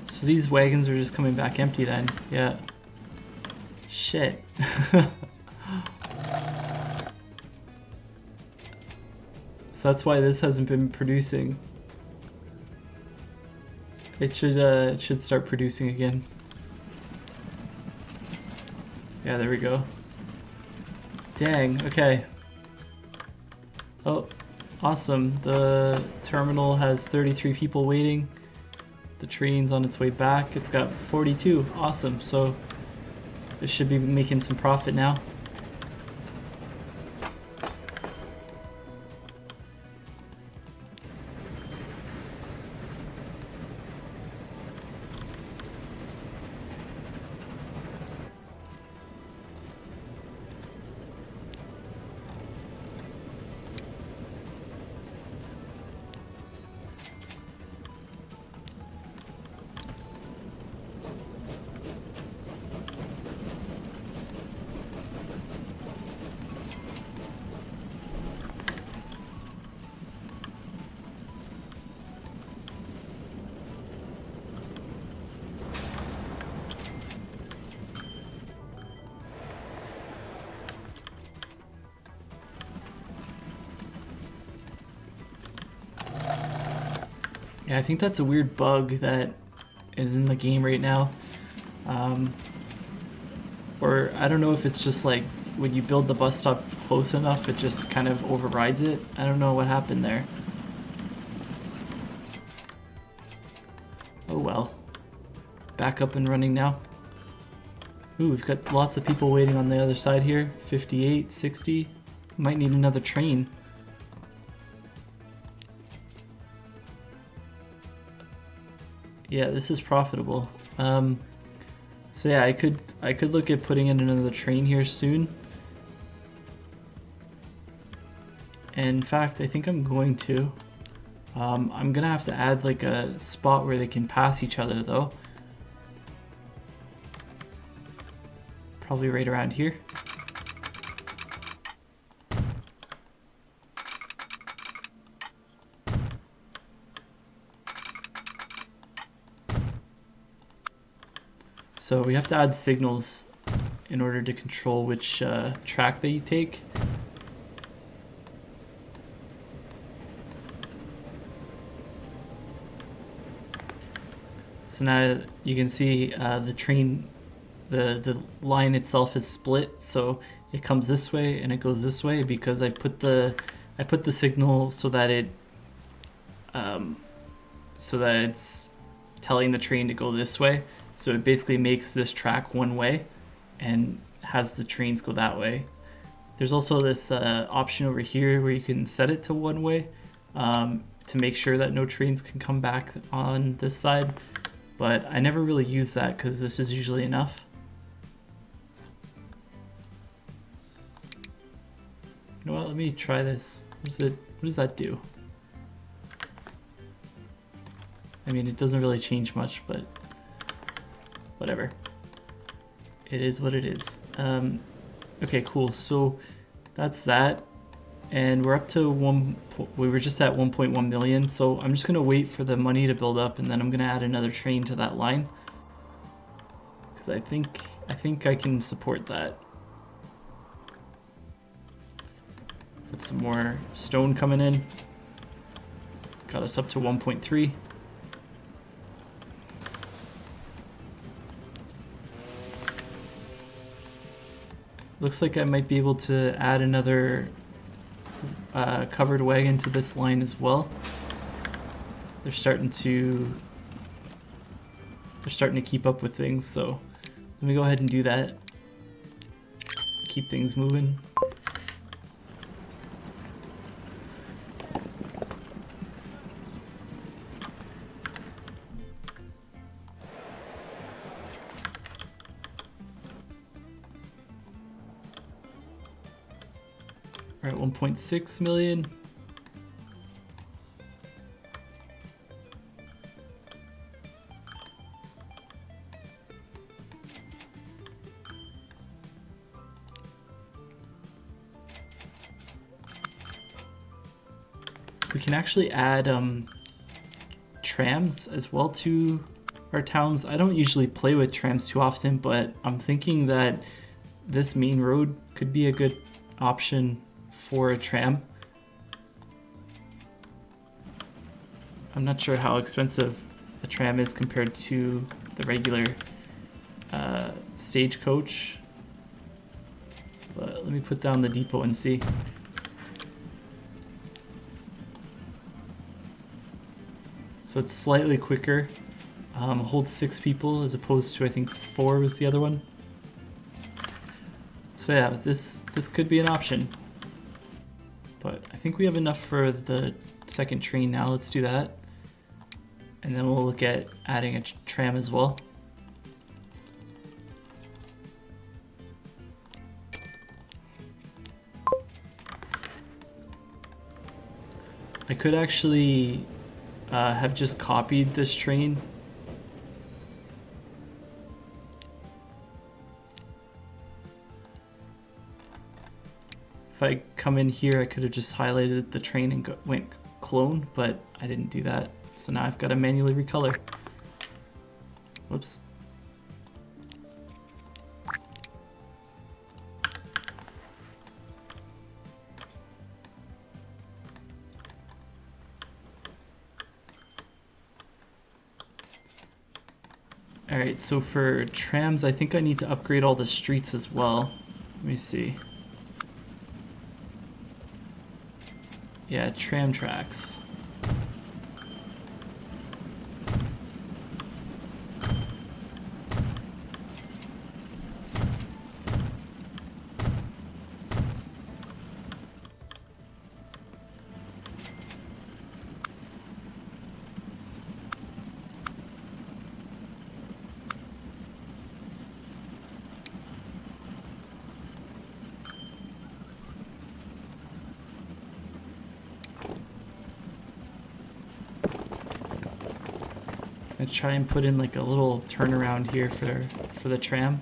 A: So these wagons are just coming back empty then. Yeah. Shit. So that's why this hasn't been producing. It should start producing again. Yeah, there we go. Dang, okay. Oh, awesome. The terminal has 33 people waiting. The train's on its way back. It's got 42. Awesome. So this should be making some profit now. Yeah, I think that's a weird bug that is in the game right now. Or I don't know if it's just like when you build the bus stop close enough, it just kind of overrides it. I don't know what happened there. Oh well. Back up and running now. Ooh, we've got lots of people waiting on the other side here. 58, 60. Might need another train. Yeah, this is profitable. So yeah, I could look at putting in another train here soon. And in fact, I think I'm going to. I'm gonna have to add like a spot where they can pass each other though. Probably right around here. So we have to add signals in order to control which track that you take. So now you can see the train, the line itself is split, so it comes this way and it goes this way because I put the signal so that it's telling the train to go this way. So it basically makes this track one way and has the trains go that way. There's also this option over here where you can set it to one way to make sure that no trains can come back on this side. But I never really use that because this is usually enough. You know what, let me try this. What does that do? I mean, it doesn't really change much, but whatever. It is what it is. Okay, cool. So that's that. And we're up to we were just at 1.1 million. So I'm just gonna wait for the money to build up and then I'm gonna add another train to that line. Because I think I can support that. Got some more stone coming in. Got us up to 1.3. Looks like I might be able to add another covered wagon to this line as well. They're starting to keep up with things, so let me go ahead and do that. Keep things moving. We're at 1.6 million. We can actually add trams as well to our towns. I don't usually play with trams too often, but I'm thinking that this main road could be a good option for a tram. I'm not sure how expensive a tram is compared to the regular stagecoach, but let me put down the depot and see. So it's slightly quicker, holds 6 people as opposed to I think 4 was the other one. So yeah, this could be an option. But I think we have enough for the second train now. Let's do that. And then we'll look at adding a tram as well. I could actually have just copied this train. If I come in here, I could have just highlighted the train and went clone, but I didn't do that. So now I've got to manually recolor. Whoops. Alright, so for trams, I think I need to upgrade all the streets as well. Let me see. Yeah, tram tracks. I'm gonna try and put in like a little turnaround here for the tram.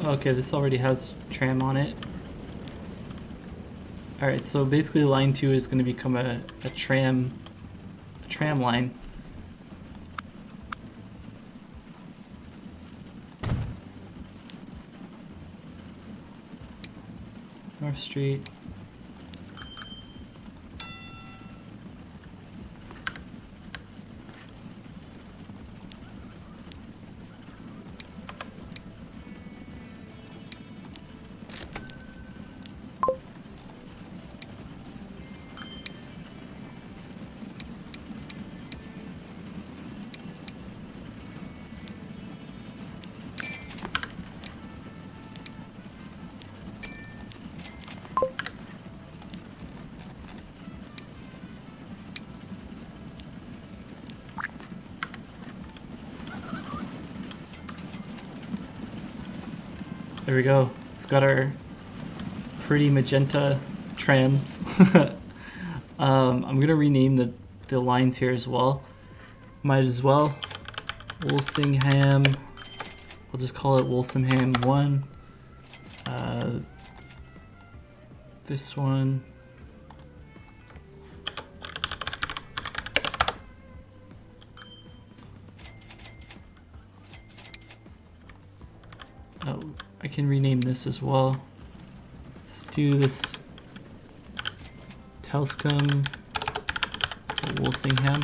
A: Okay, this already has tram on it. Alright, so basically line 2 is going to become a tram line. North Street. There we go. We've got our pretty magenta trams. I'm gonna rename the lines here as well. Might as well. Walsingham. We'll just call it Walsingham 1. This one. Oh, I can rename this as well. Let's do this Telscombe Walsingham.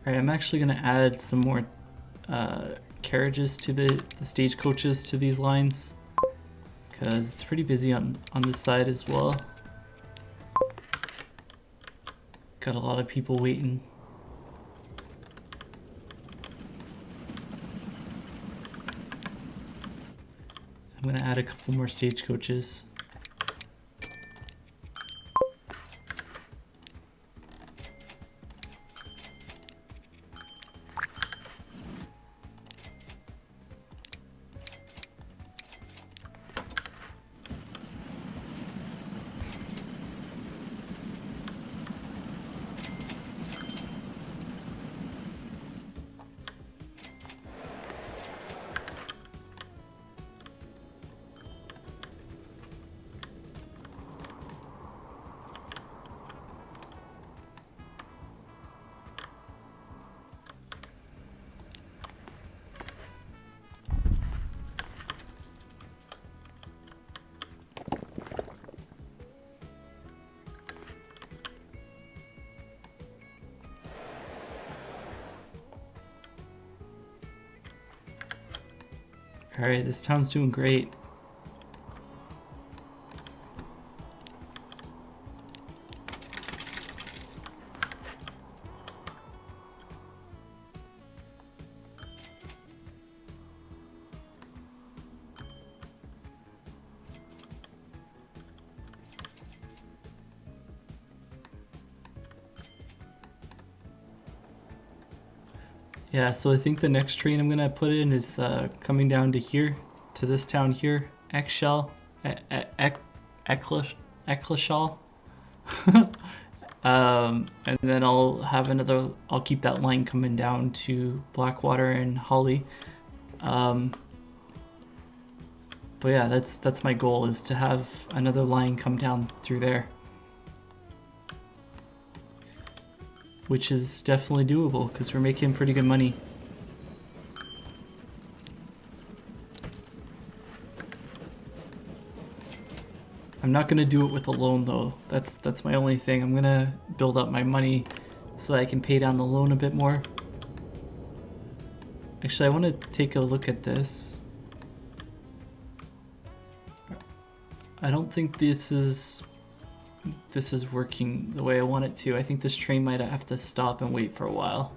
A: Alright, I'm actually going to add some more carriages to the stagecoaches to these lines, because it's pretty busy on this side as well. Got a lot of people waiting. I'm going to add a couple more stagecoaches. Alright, this town's doing great. Yeah, so I think the next train I'm gonna put in is coming down to here, to this town here, Eccleshall, and then I'll have another. I'll keep that line coming down to Blackwater and Holly. But yeah, that's my goal, is to have another line come down through there, which is definitely doable because we're making pretty good money. I'm not gonna do it with a loan though. That's my only thing. I'm gonna build up my money so that I can pay down the loan a bit more. Actually, I want to take a look at this. I don't think this is working the way I want it to. I think this train might have to stop and wait for a while.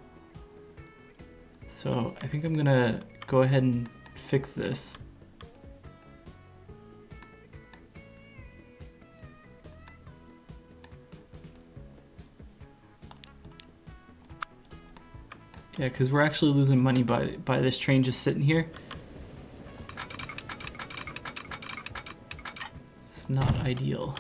A: So I think I'm gonna go ahead and fix this. Yeah, because we're actually losing money by this train just sitting here. It's not ideal.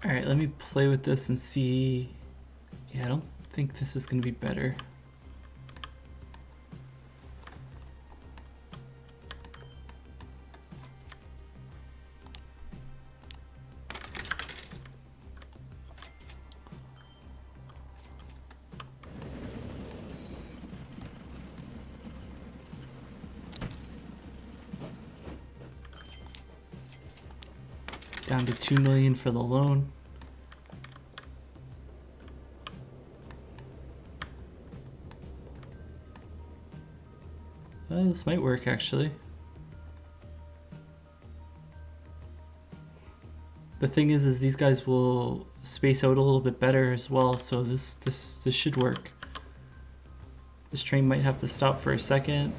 A: Alright, let me play with this and see. Yeah, I don't think this is going to be better. Down to 2 million for the loan. This might work actually. The thing is these guys will space out a little bit better as well, so this should work. This train might have to stop for a second.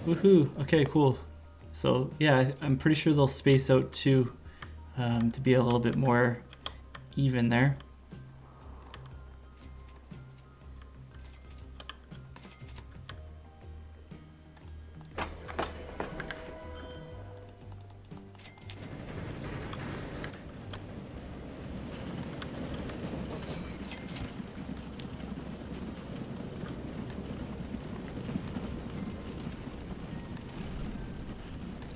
A: Woohoo! Okay, cool. So yeah, I'm pretty sure they'll space out too, to be a little bit more even there.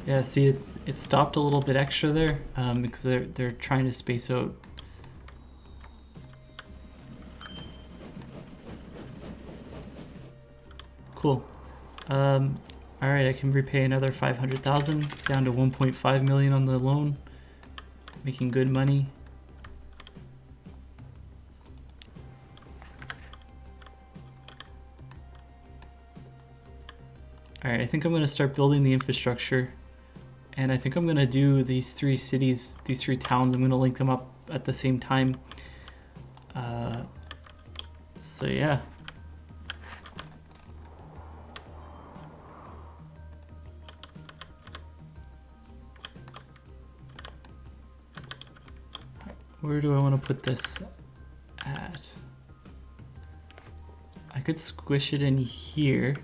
A: Yeah, see, it stopped a little bit extra there, because they're trying to space out. Cool. All right, I can repay another 500,000 down to 1.5 million on the loan, making good money. All right, I think I'm gonna start building the infrastructure. And I think I'm going to do these 3 cities, these 3 towns, I'm going to link them up at the same time. So yeah. Where do I want to put this at? I could squish it in here.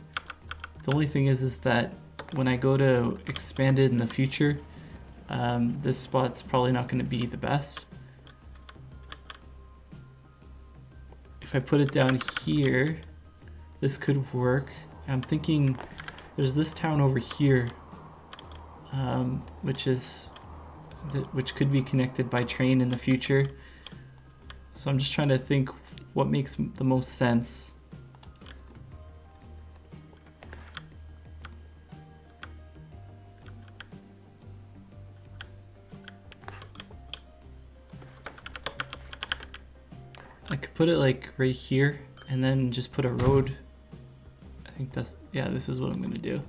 A: The only thing is that when I go to expand it in the future, this spot's probably not going to be the best. If I put it down here, this could work. I'm thinking there's this town over here, which could be connected by train in the future. So I'm just trying to think what makes the most sense. I could put it like right here and then just put a road. I think that's, yeah, this is what I'm gonna do.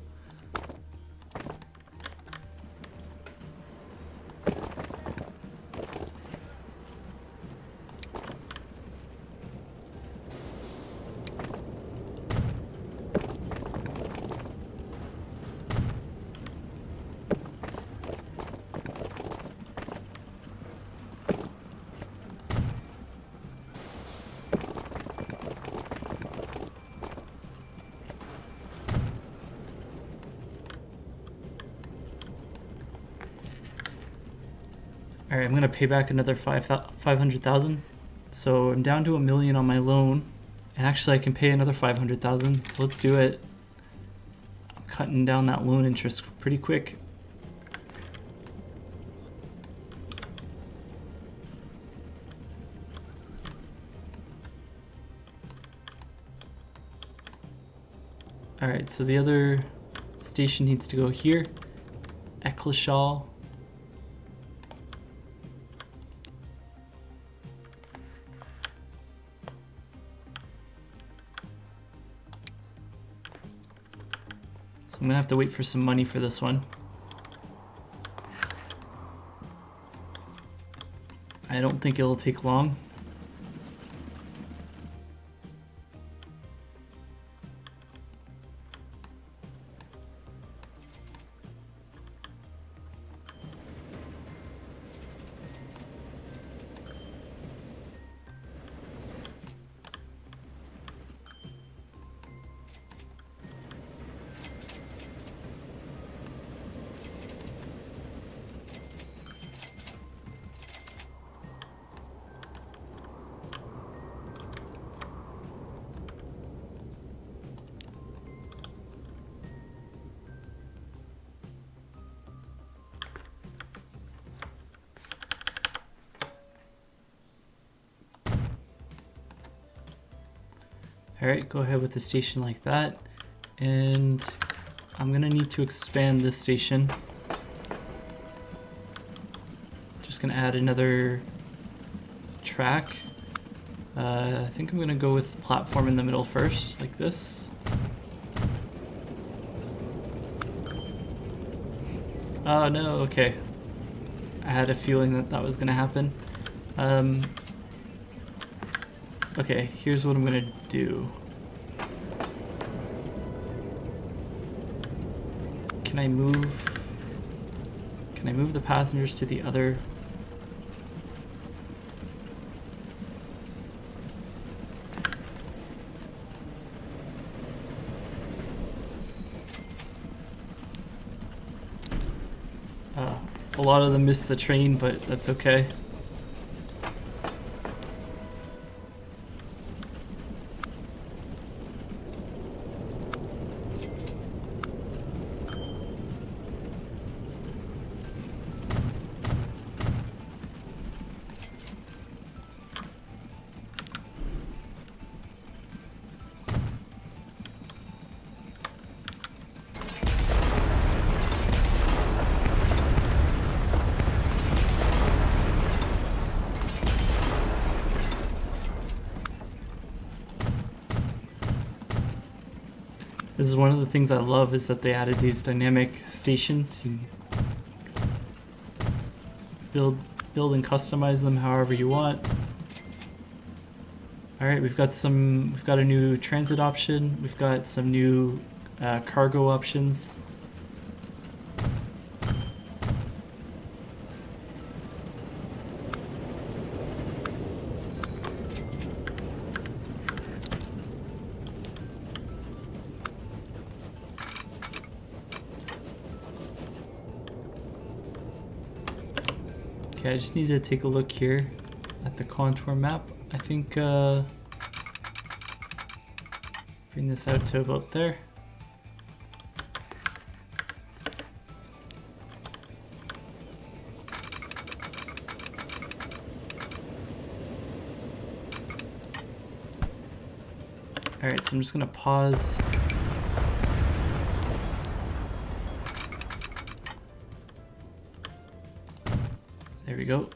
A: All right, I'm gonna pay back another 500,000. So I'm down to $1 million on my loan. And actually I can pay another 500,000, so let's do it. I'm cutting down that loan interest pretty quick. All right, so the other station needs to go here. Eccleshall. So I'm gonna have to wait for some money for this one. I don't think it'll take long. All right, go ahead with the station like that. And I'm gonna need to expand this station. Just gonna add another track. I think I'm gonna go with the platform in the middle first, like this. Oh no, okay. I had a feeling that that was gonna happen. Okay, here's what I'm gonna do. Can I move the passengers to the other? A lot of them missed the train, but that's okay. This is one of the things I love, is that they added these dynamic stations. You build and customize them however you want. All right, we've got a new transit option. We've got some new cargo options. Okay, I just need to take a look here at the contour map. I think bring this out to about there. All right, so I'm just gonna pause. There we go.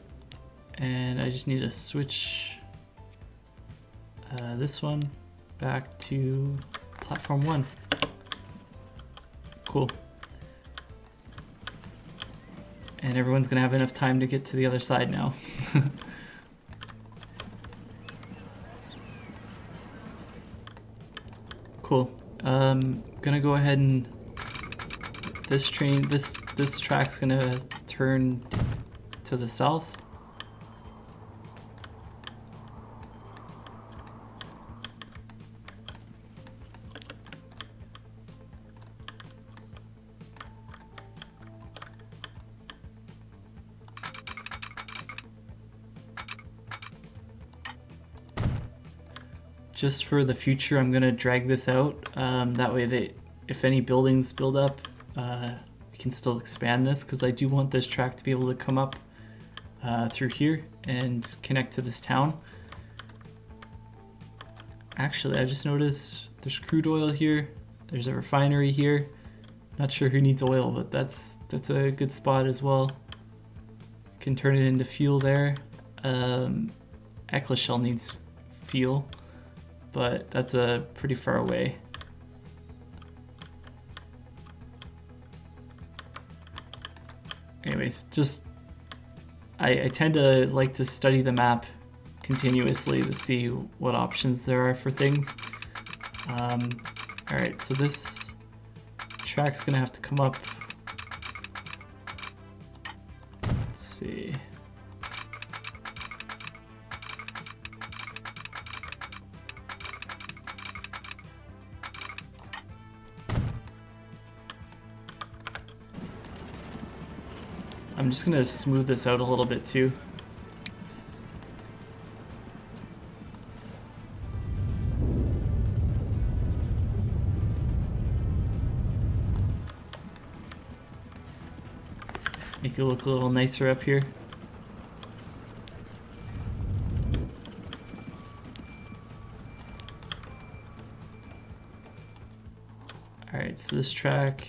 A: And I just need to switch this one back to platform 1. Cool. And everyone's gonna have enough time to get to the other side now. Cool. Gonna go ahead and this track's gonna turn to the south. just for the future, I'm gonna drag this out. That way if any buildings build up, we can still expand this, because I do want this track to be able to come up through here and connect to this town. Actually, I just noticed there's crude oil here. There's a refinery here. Not sure who needs oil, but that's a good spot as well. Can turn it into fuel there. Eccleshell needs fuel, but that's pretty far away. Anyways, just I tend to like to study the map continuously to see what options there are for things. Alright, so this track's gonna have to come up. Let's see. I'm just gonna smooth this out a little bit too. Make it look a little nicer up here. Alright, so this track,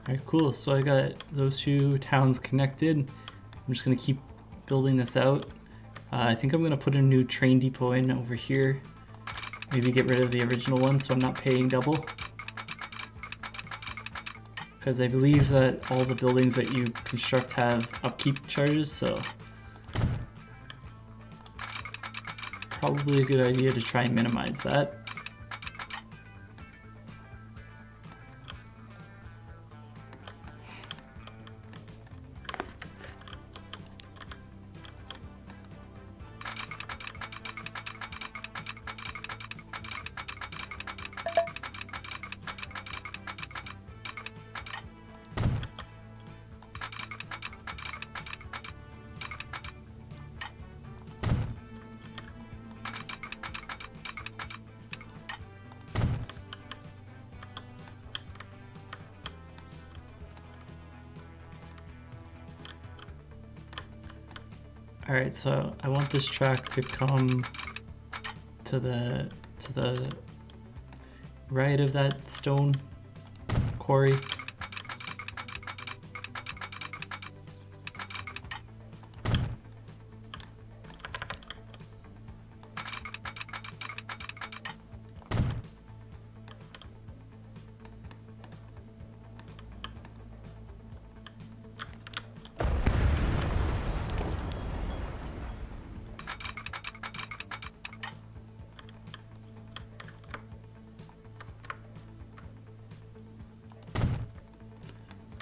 A: alright, cool. So I got those two towns connected. I'm just gonna keep building this out. I think I'm gonna put a new train depot in over here. Maybe get rid of the original one so I'm not paying double. Because I believe that all the buildings that you construct have upkeep charges, so probably a good idea to try and minimize that. Alright, so I want this track to come to the right of that stone quarry.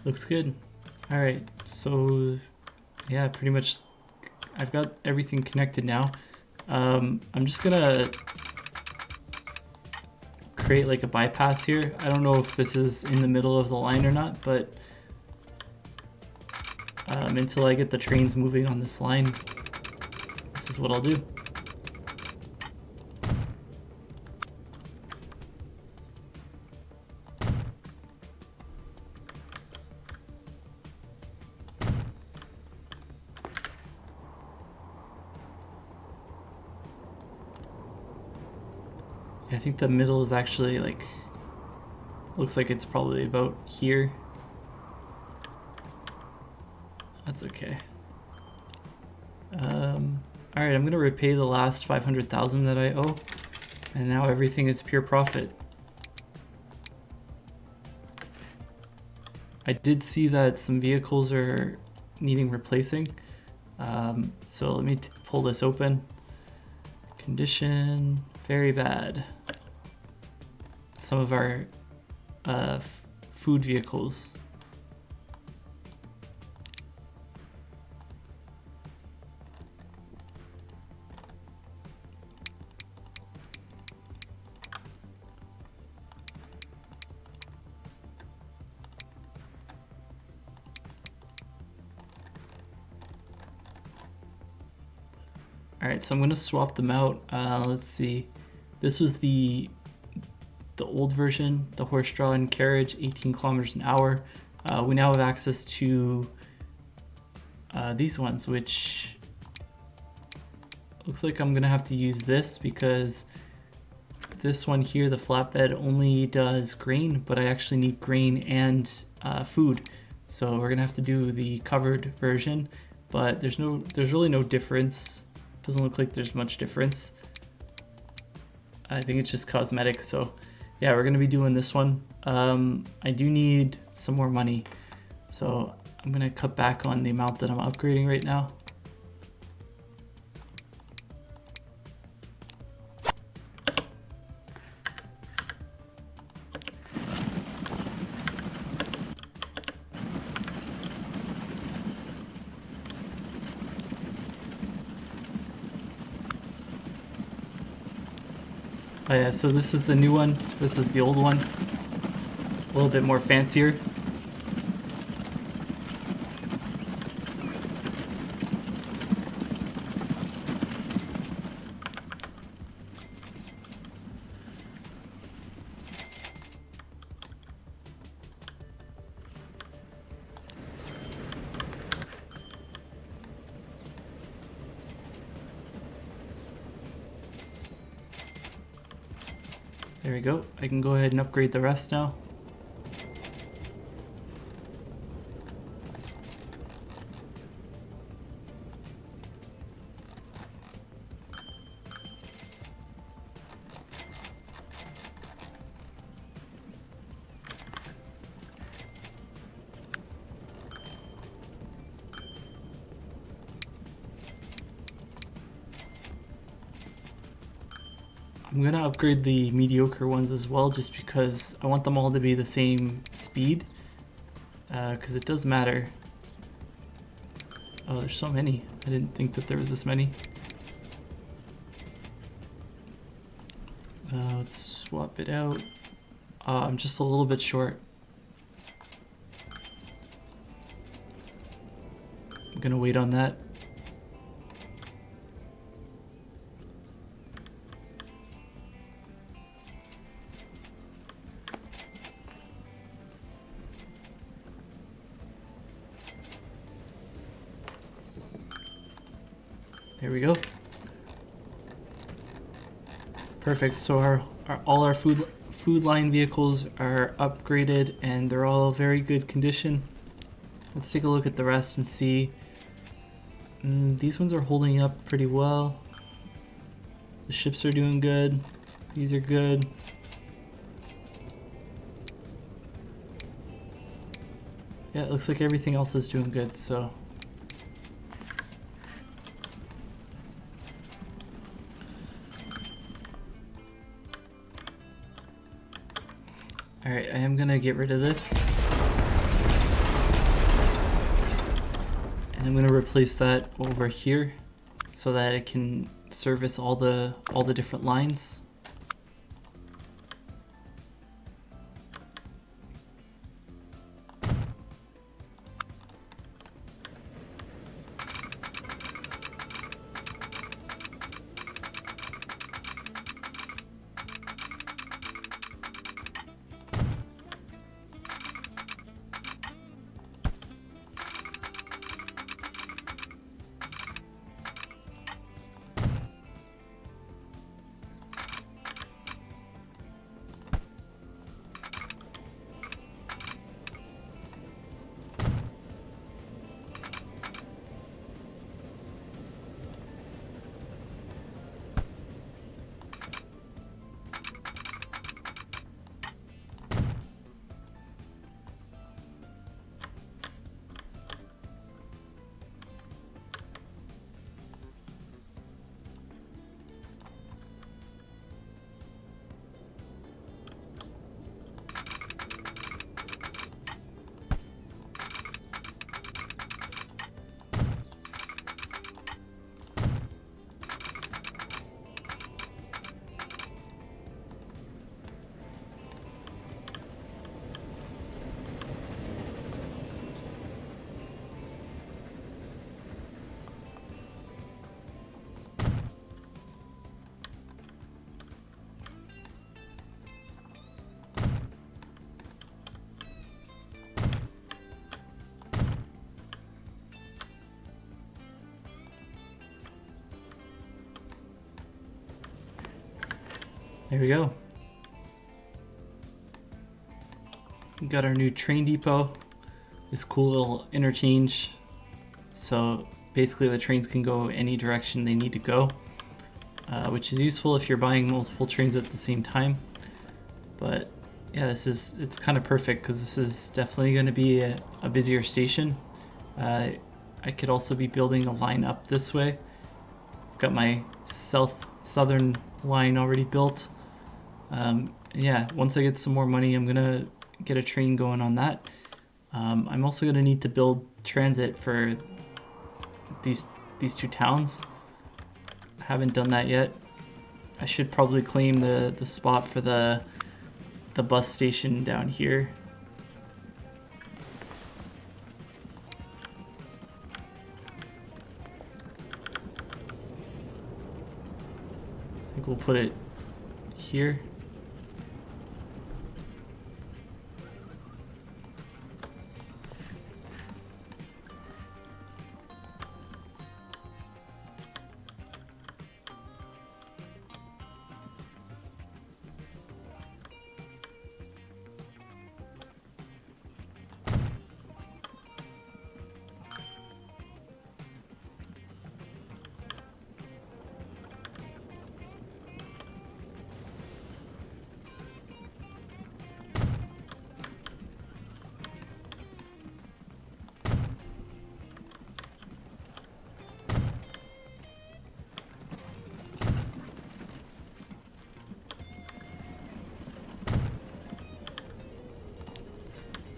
A: Looks good. All right, so yeah, pretty much I've got everything connected now. I'm just gonna create like a bypass here. I don't know if this is in the middle of the line or not, but until I get the trains moving on this line, this is what I'll do. I think the middle is actually like, looks like it's probably about here. That's okay. Alright, I'm gonna repay the last 500,000 that I owe, and now everything is pure profit. I did see that some vehicles are needing replacing, so let me pull this open. Condition, very bad. Some of our food vehicles. Alright, so I'm going to swap them out. Let's see. This was the old version, the horse-drawn carriage, 18 kilometers an hour. We now have access to these ones, which looks like I'm going to have to use this because this one here, the flatbed, only does grain, but I actually need grain and food. So we're going to have to do the covered version, but there's really no difference. Doesn't look like there's much difference. I think it's just cosmetic. So yeah, we're gonna be doing this one. I do need some more money, so I'm gonna cut back on the amount that I'm upgrading right now. Oh yeah, so this is the new one, this is the old one. A little bit more fancier. There we go. I can go ahead and upgrade the rest now. I'm gonna upgrade the mediocre ones as well, just because I want them all to be the same speed, because it does matter. Oh, there's so many. I didn't think that there was this many. Let's swap it out. I'm just a little bit short. I'm gonna wait on that. There we go. Perfect. So all our food line vehicles are upgraded and they're all very good condition. Let's take a look at the rest and see. These ones are holding up pretty well. The ships are doing good. These are good. Yeah, it looks like everything else is doing good, so. Alright, I am gonna get rid of this. And I'm gonna replace that over here so that it can service all the different lines. There we go. We got our new train depot. This cool little interchange. So basically the trains can go any direction they need to go, which is useful if you're buying multiple trains at the same time. But yeah, it's kind of perfect because this is definitely going to be a busier station. I could also be building a line up this way. I've got my southern line already built. Yeah, once I get some more money, I'm gonna get a train going on that. I'm also gonna need to build transit for these two towns. I haven't done that yet. I should probably claim the spot for the bus station down here. I think we'll put it here.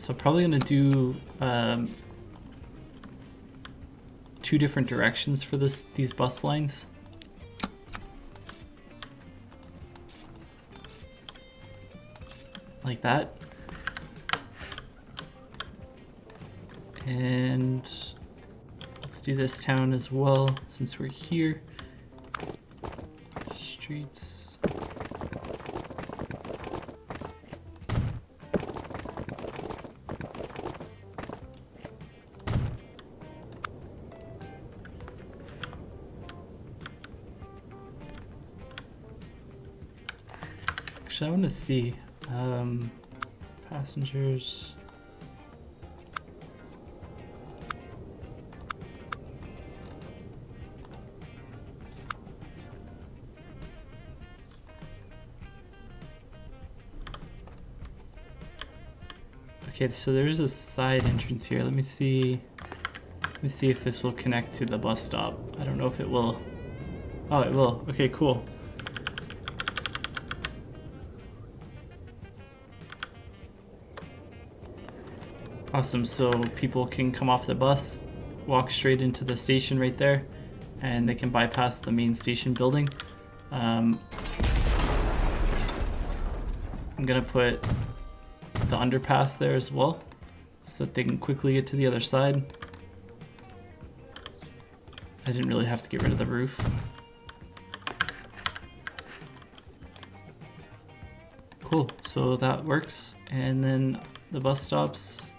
A: So probably gonna do 2 different directions for these bus lines. Like that. And let's do this town as well since we're here. Streets. I want to see passengers. Okay, so there's a side entrance here. Let me see if this will connect to the bus stop. I don't know if it will. Oh, it will. Okay, cool. Awesome, so people can come off the bus, walk straight into the station right there, and they can bypass the main station building. I'm gonna put the underpass there as well, so that they can quickly get to the other side. I didn't really have to get rid of the roof. Cool, so that works, and then the bus stops.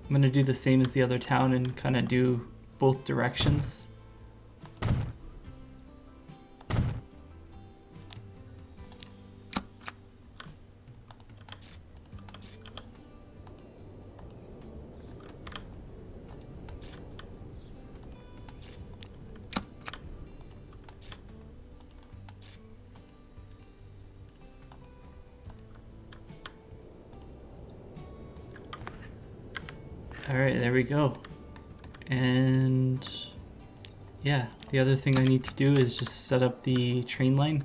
A: I'm gonna do the same as the other town and kind of do both directions. All right, there we go. And yeah, the other thing I need to do is just set up the train line.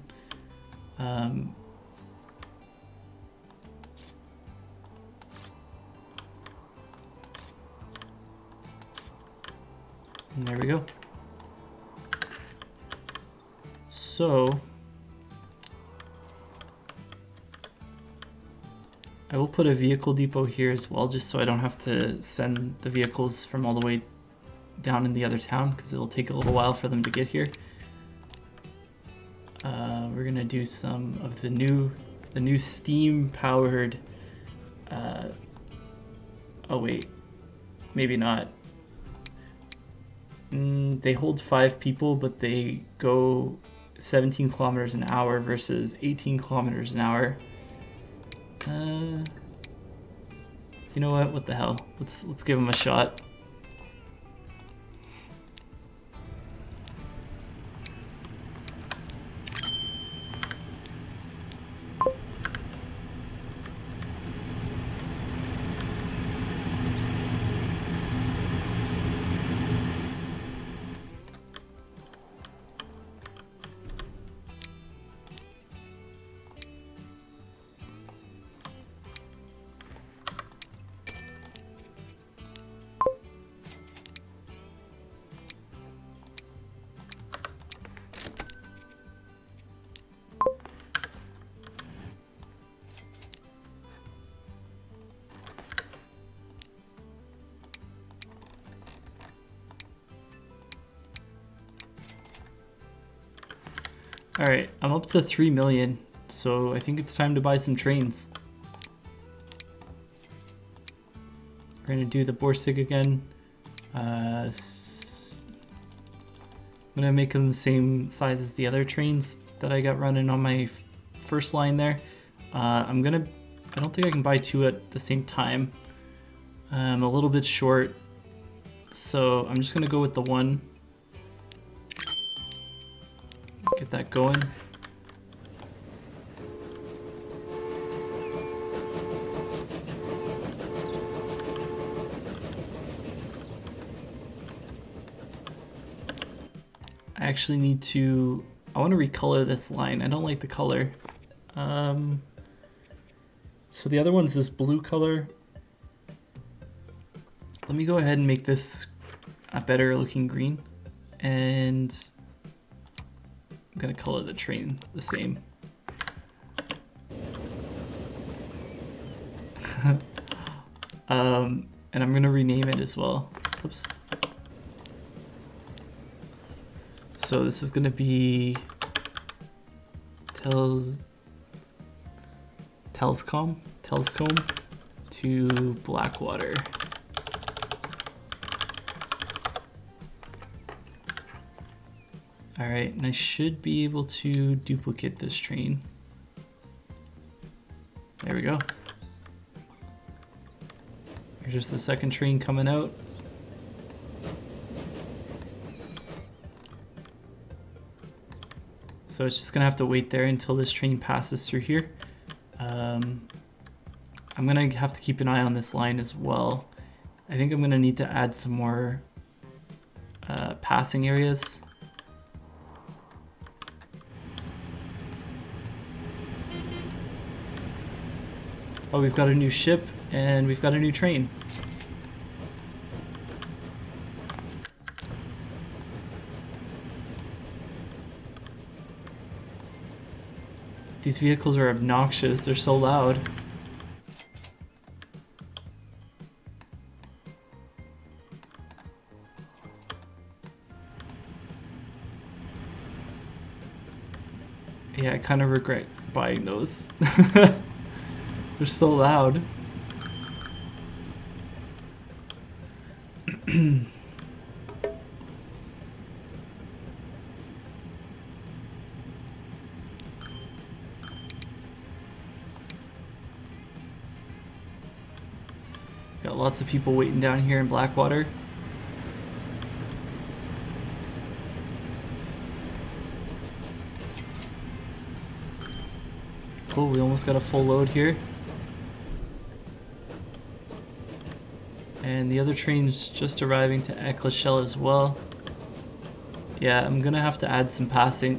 A: And there we go. So I will put a vehicle depot here as well, just so I don't have to send the vehicles from all the way down in the other town, because it'll take a little while for them to get here. We're gonna do some of the new steam-powered Oh wait, maybe not. They hold 5 people, but they go 17 kilometers an hour versus 18 kilometers an hour. You know what the hell? Let's give them a shot. All right, I'm up to 3 million, so I think it's time to buy some trains. We're gonna do the Borsig again. I'm gonna make them the same size as the other trains that I got running on my first line there. I don't think I can buy 2 at the same time. I'm a little bit short, so I'm just gonna go with the 1. Get that going. I actually need to, I want to recolor this line. I don't like the color. So the other one's this blue color. Let me go ahead and make this a better looking green. And I'm gonna color the train the same. And I'm gonna rename it as well. Oops. So this is gonna be Telscombe to Blackwater. All right, and I should be able to duplicate this train. There we go. Here's just the second train coming out. So it's just gonna have to wait there until this train passes through here. I'm gonna have to keep an eye on this line as well. I think I'm gonna need to add some more passing areas. Oh, we've got a new ship and we've got a new train. These vehicles are obnoxious, they're so loud. Yeah, I kind of regret buying those. They're so loud. Got lots of people waiting down here in Blackwater. Cool, we almost got a full load here. And the other train's just arriving to Eccleshell as well. Yeah, I'm gonna have to add some passes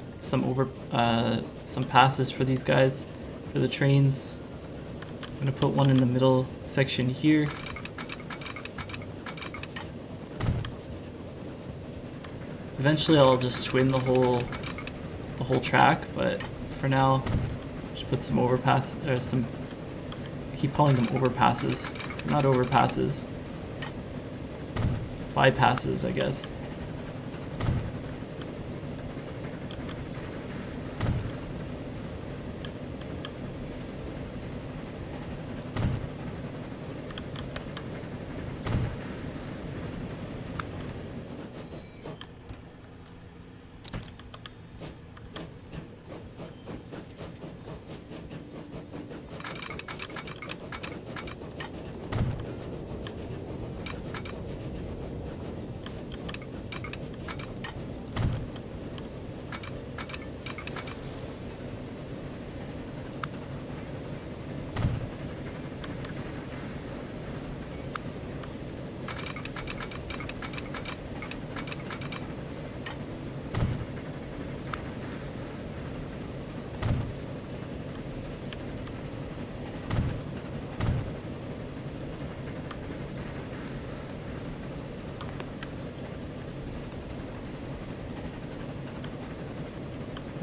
A: for these guys, for the trains. I'm gonna put one in the middle section here. Eventually I'll just twin the whole track, but for now, just put some overpass, or some, I keep calling them overpasses, not overpasses. Bypasses, I guess.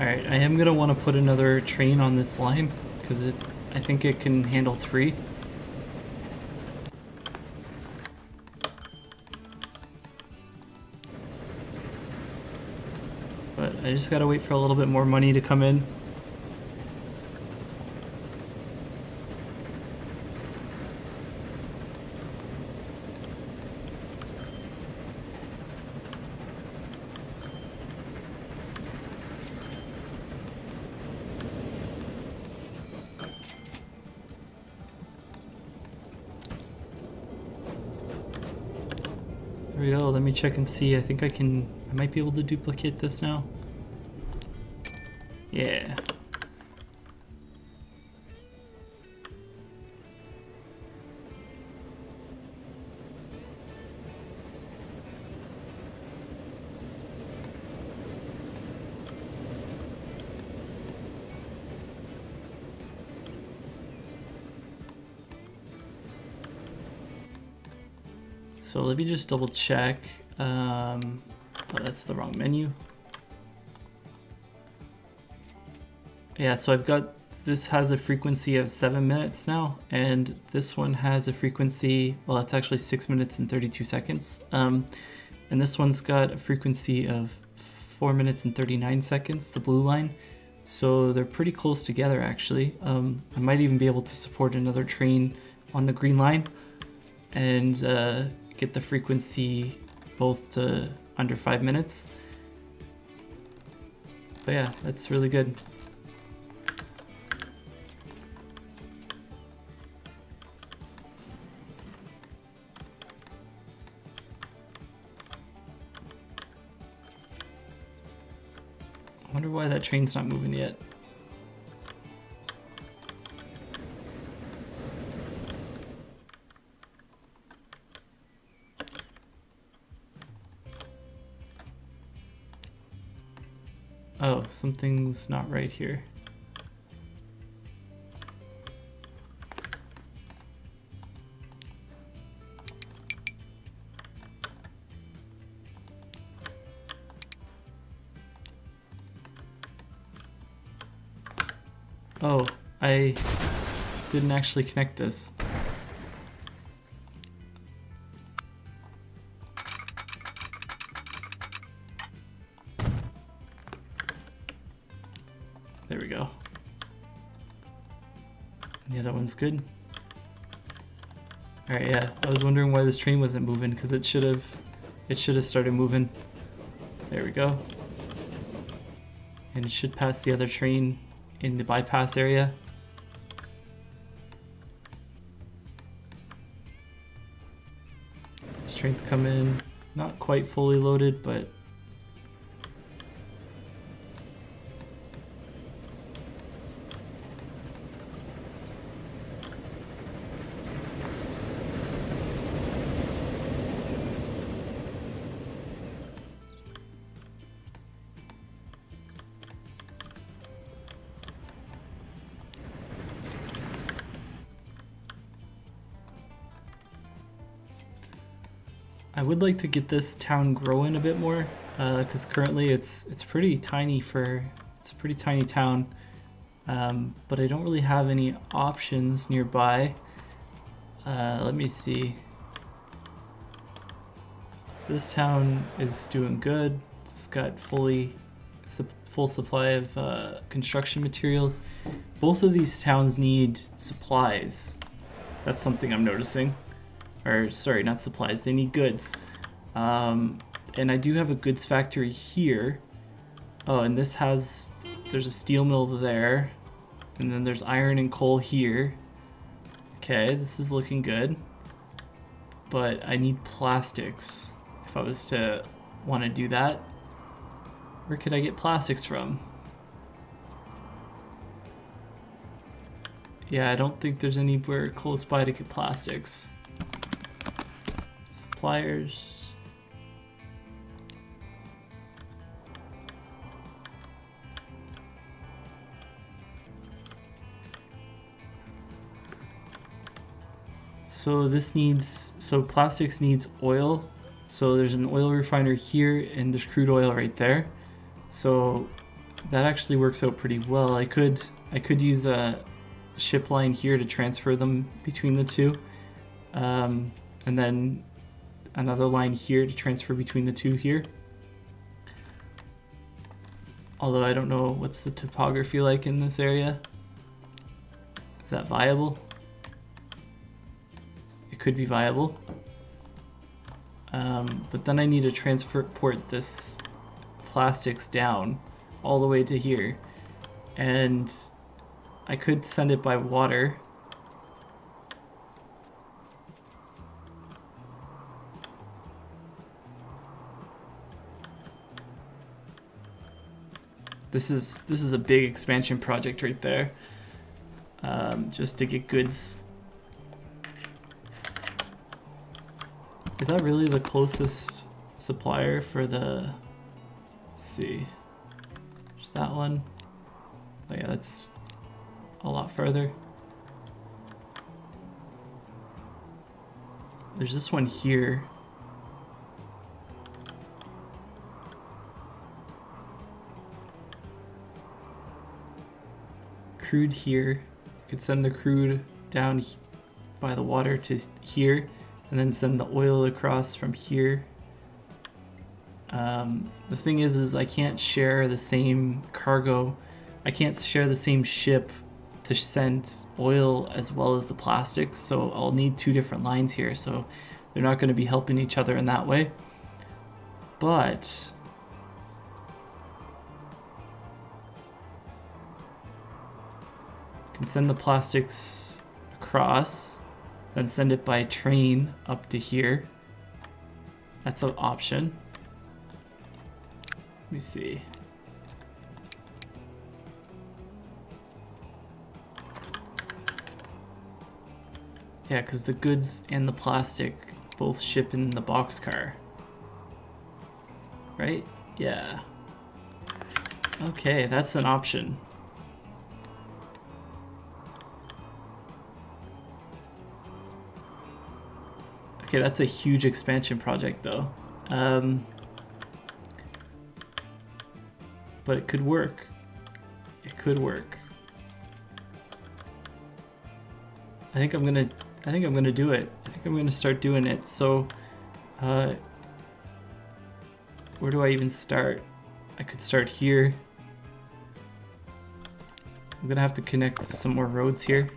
A: Alright, I am gonna want to put another train on this line because I think it can handle 3. But I just gotta wait for a little bit more money to come in. There we go, let me check and see. I think I might be able to duplicate this now. Yeah. So let me just double check. Oh, that's the wrong menu. Yeah, so I've got, this has a frequency of 7 minutes now, and this one has a frequency, well, it's actually 6 minutes and 32 seconds. And this one's got a frequency of 4 minutes and 39 seconds, the blue line. So they're pretty close together, actually. I might even be able to support another train on the green line and get the frequency both to under 5 minutes. But yeah, that's really good. I wonder why that train's not moving yet. Oh, something's not right here. Oh, I didn't actually connect this. There we go. Yeah, that one's good. Alright, yeah, I was wondering why this train wasn't moving, because it should have started moving. There we go. And it should pass the other train in the bypass area. This train's come in, not quite fully loaded, but I would like to get this town growing a bit more, because currently it's pretty tiny it's a pretty tiny town, but I don't really have any options nearby. Let me see. This town is doing good. It's got full supply of construction materials. Both of these towns need supplies. That's something I'm noticing. Or sorry, not supplies, they need goods. And I do have a goods factory here. Oh, and there's a steel mill there. And then there's iron and coal here. Okay, this is looking good. But I need plastics if I was to want to do that. Where could I get plastics from? Yeah, I don't think there's anywhere close by to get plastics. Suppliers. So plastics needs oil. So there's an oil refiner here and there's crude oil right there. So that actually works out pretty well. I could use a ship line here to transfer them between the two, and then another line here to transfer between the two here. Although I don't know what's the topography like in this area. Is that viable? It could be viable. But then I need to transport this plastics down all the way to here. And I could send it by water. This is a big expansion project right there, just to get goods. Is that really the closest supplier for the? Let's see. There's that one. Oh yeah, that's a lot further. There's this one here. Crude here. I could send the crude down by the water to here, and then send the oil across from here. The thing is I can't share the same cargo. I can't share the same ship to send oil as well as the plastics, so I'll need two different lines here, so they're not going to be helping each other in that way. But I can send the plastics across, then send it by train up to here. That's an option. Let me see. Yeah, because the goods and the plastic both ship in the boxcar. Right? Yeah. Okay, that's an option. Okay, that's a huge expansion project though. But it could work. It could work. I think I'm gonna do it. I think I'm gonna start doing it. So, where do I even start? I could start here. I'm gonna have to connect some more roads here.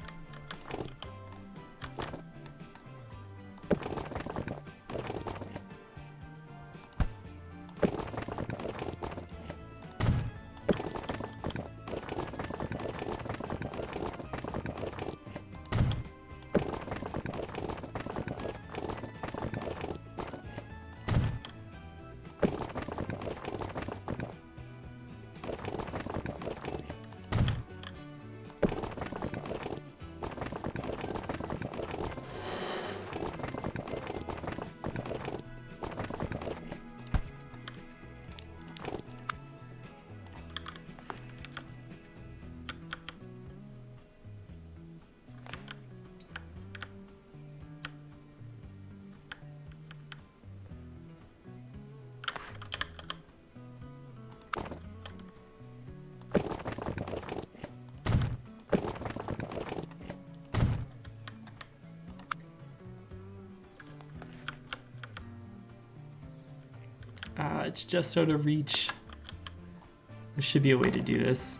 A: It's just out of reach. There should be a way to do this.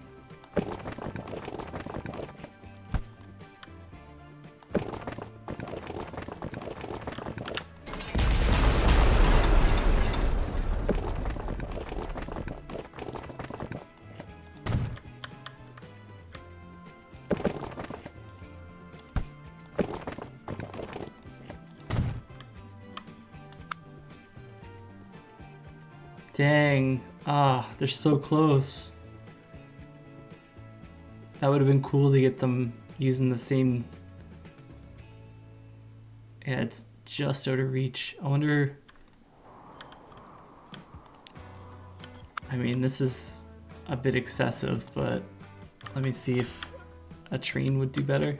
A: Dang. Ah, they're so close. That would have been cool to get them using the same... Yeah, it's just out of reach. I wonder... I mean, this is a bit excessive, but let me see if a train would do better.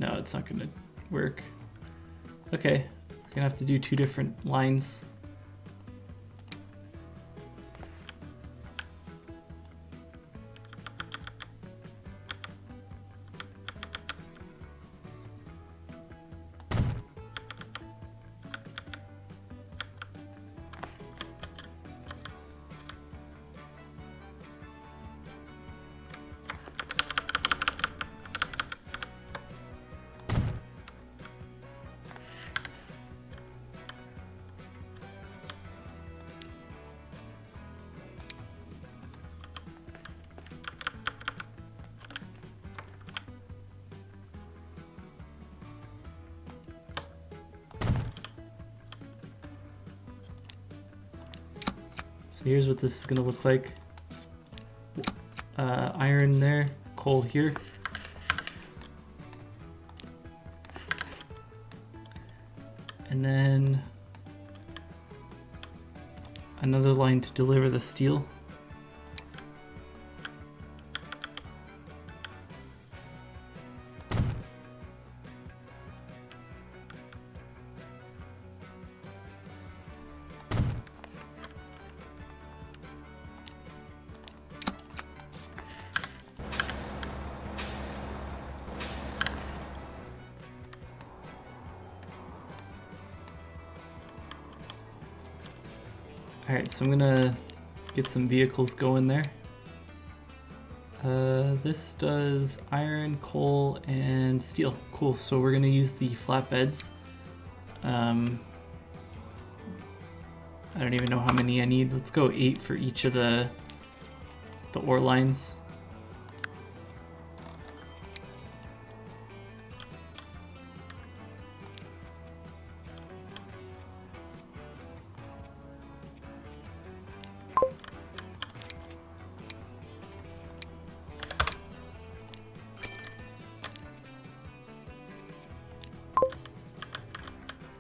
A: No, it's not gonna work. Okay. Gonna have to do two different lines. here's what this is gonna look like. Iron there, coal here. And then another line to deliver the steel. Alright, so I'm gonna get some vehicles going there. This does iron, coal, and steel. Cool, so we're gonna use the flatbeds. I don't even know how many I need. Let's go 8 for each of the ore lines.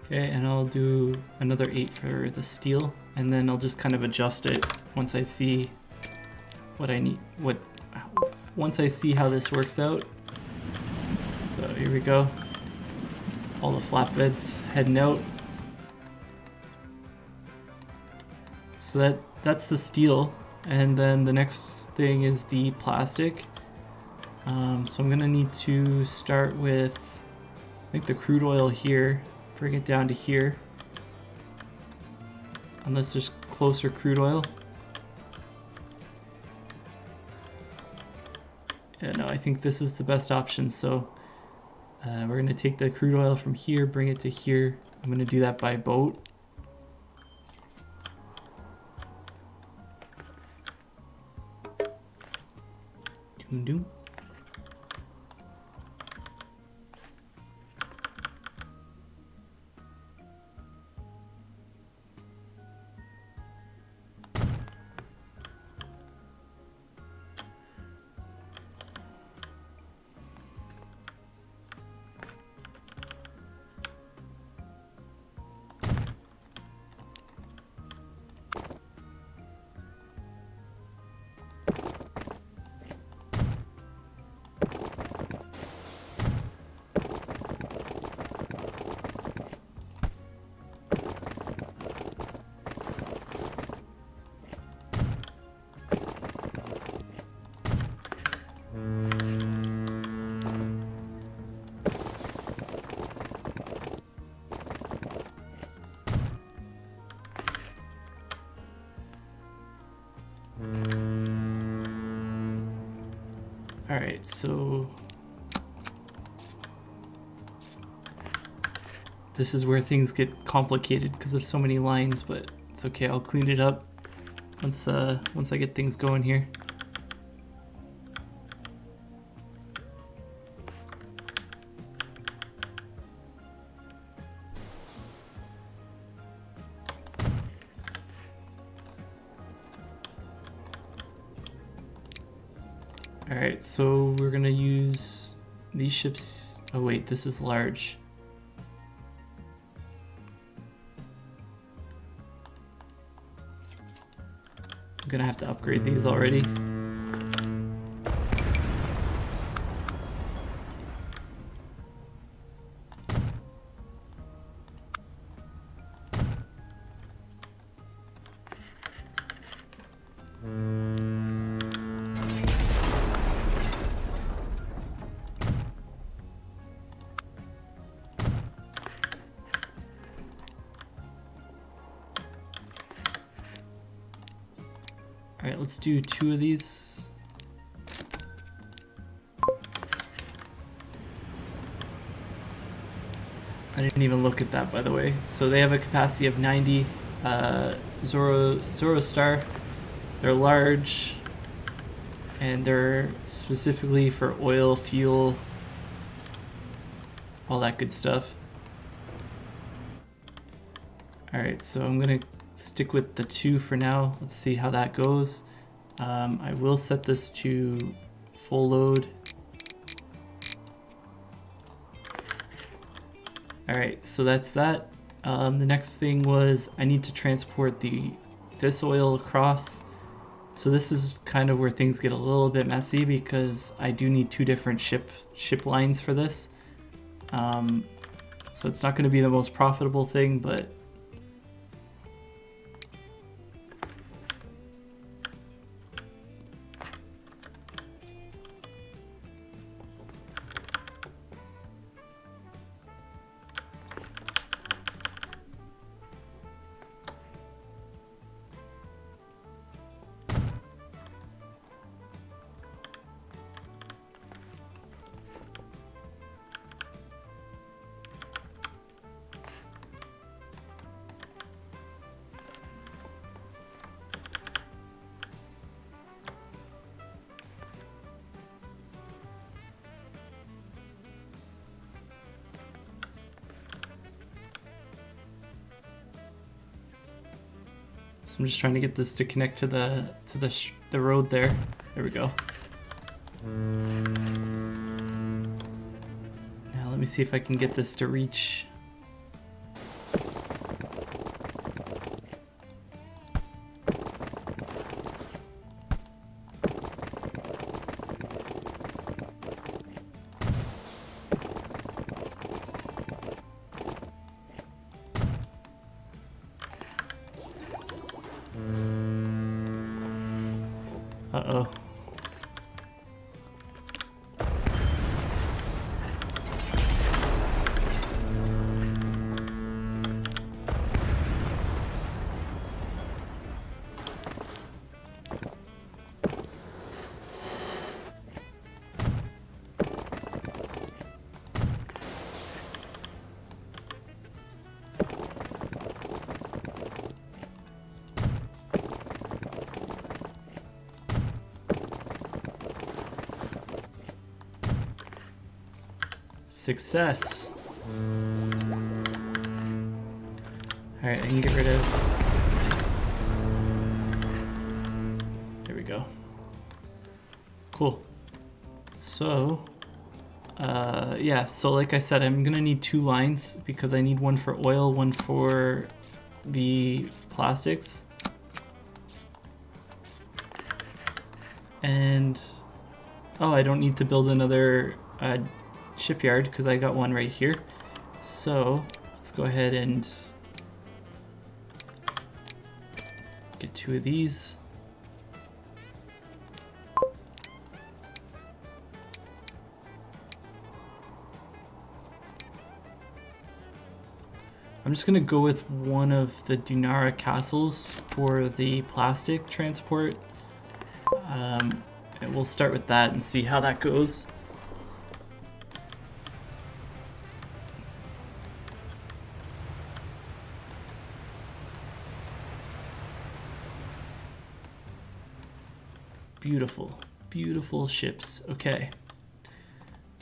A: Okay, and I'll do another 8 for the steel, and then I'll just kind of adjust it once I see what I need, once I see how this works out. So here we go. All the flatbeds heading out. So that's the steel, and then the next thing is the plastic. So I'm gonna need to start with, I think, the crude oil here. Bring it down to here, unless there's closer crude oil. Yeah, no, I think this is the best option. So we're gonna take the crude oil from here, bring it to here. I'm gonna do that by boat. Doom doom. Alright, so this is where things get complicated because of so many lines, but it's okay, I'll clean it up once I get things going here. Alright, so we're gonna use these ships. Oh wait, this is large. I'm gonna have to upgrade these already. Alright, let's do 2 of these. I didn't even look at that, by the way. So they have a capacity of 90. Zoro Star. They're large, and they're specifically for oil, fuel, all that good stuff. Alright, so I'm gonna stick with the 2 for now. Let's see how that goes. I will set this to full load. All right, so that's that. The next thing was I need to transport this oil across. So this is kind of where things get a little bit messy because I do need 2 different ship lines for this. So it's not going to be the most profitable thing, but I'm just trying to get this to connect to the road there. There we go. Now let me see if I can get this to reach. Uh-oh. Success. Alright, I can get rid of... There we go. Cool. So, yeah, so like I said, I'm gonna need 2 lines because I need one for oil, one for the plastics. And, oh, I don't need to build another shipyard because I got one right here. So let's go ahead and get 2 of these. I'm just gonna go with one of the Dunara castles for the plastic transport. And we'll start with that and see how that goes. Beautiful, beautiful ships. Okay.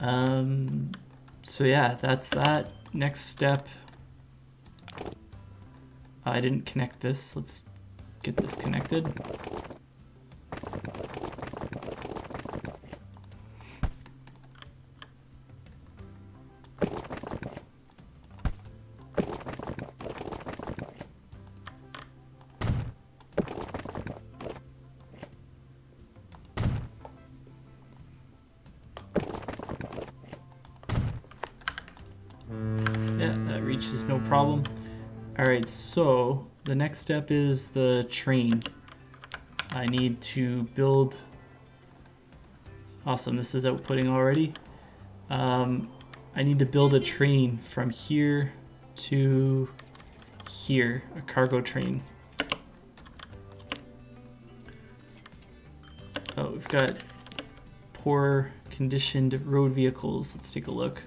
A: So yeah, that's that. Next step. I didn't connect this. Let's get this connected. Reaches no problem. Alright, so the next step is the train. I need to build... Awesome, this is outputting already. I need to build a train from here to here, a cargo train. Oh, we've got poor conditioned road vehicles. Let's take a look.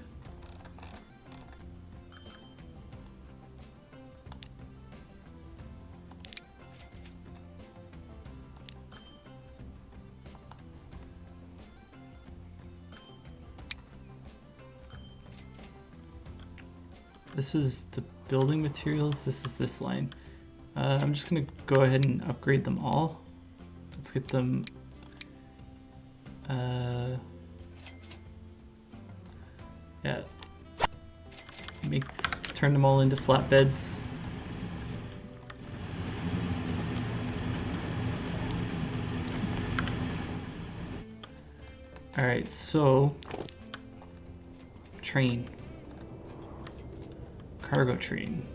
A: This is the building materials. This is this line. I'm just gonna go ahead and upgrade them all. Let's get them. Yeah. Turn them all into flatbeds. All right, so train, cargo train.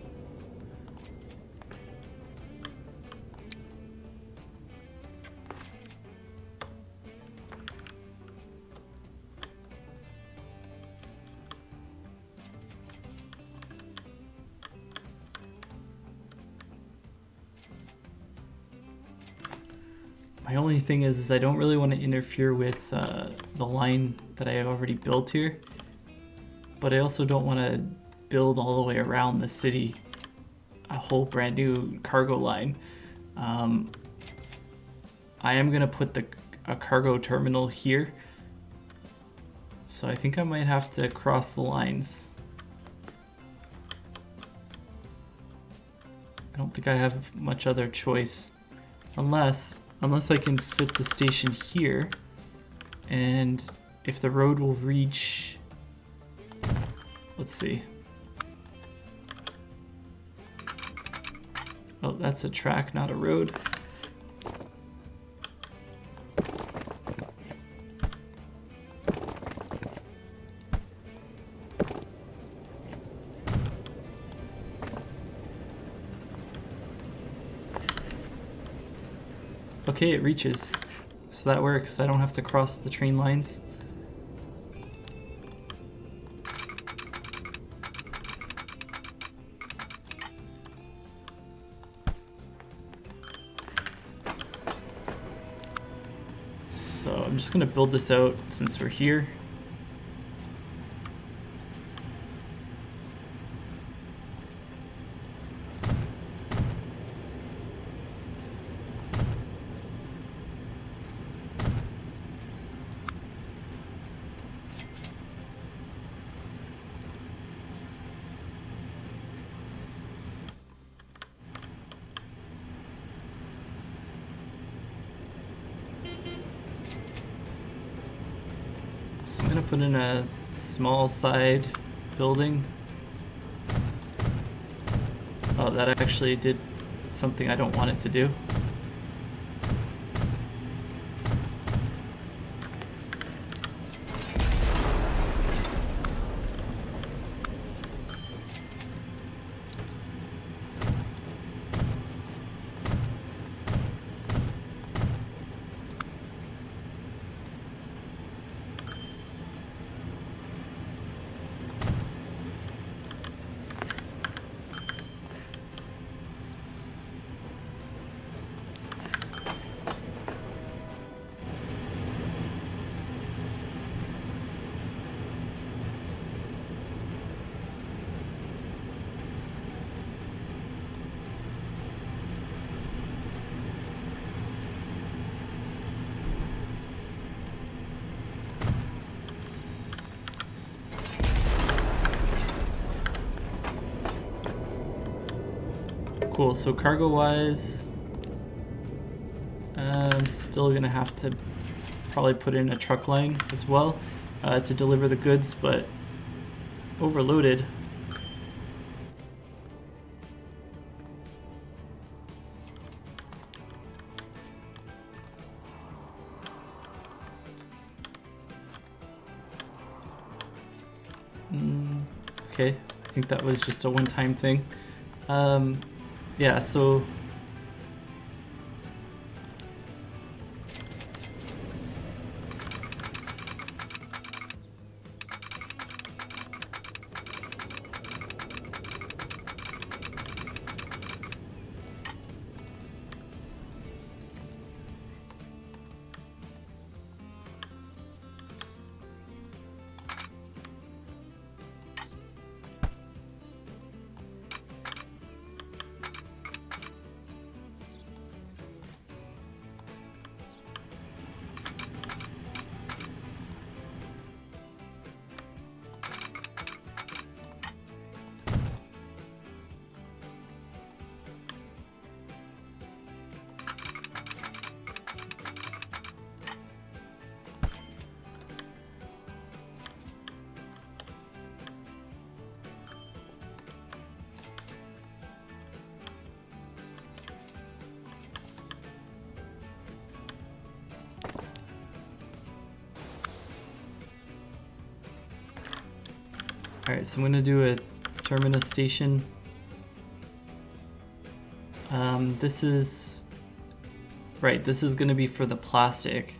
A: My only thing is I don't really want to interfere with the line that I have already built here, but I also don't want to build all the way around the city a whole brand new cargo line. I am going to put a cargo terminal here, so I think I might have to cross the lines. I don't think I have much other choice unless I can fit the station here, and if the road will reach, let's see. Oh, that's a track, not a road. Okay, it reaches. So that works. I don't have to cross the train lines. So I'm just gonna build this out since we're here. I'm gonna put in a small side building. Oh, that actually did something I don't want it to do. Cool, so cargo-wise, I'm still gonna have to probably put in a truck line as well to deliver the goods, but overloaded. Okay, I think that was just a one-time thing. Yeah, so All right, so I'm gonna do a Terminus Station. This is, right, this is gonna be for the plastic.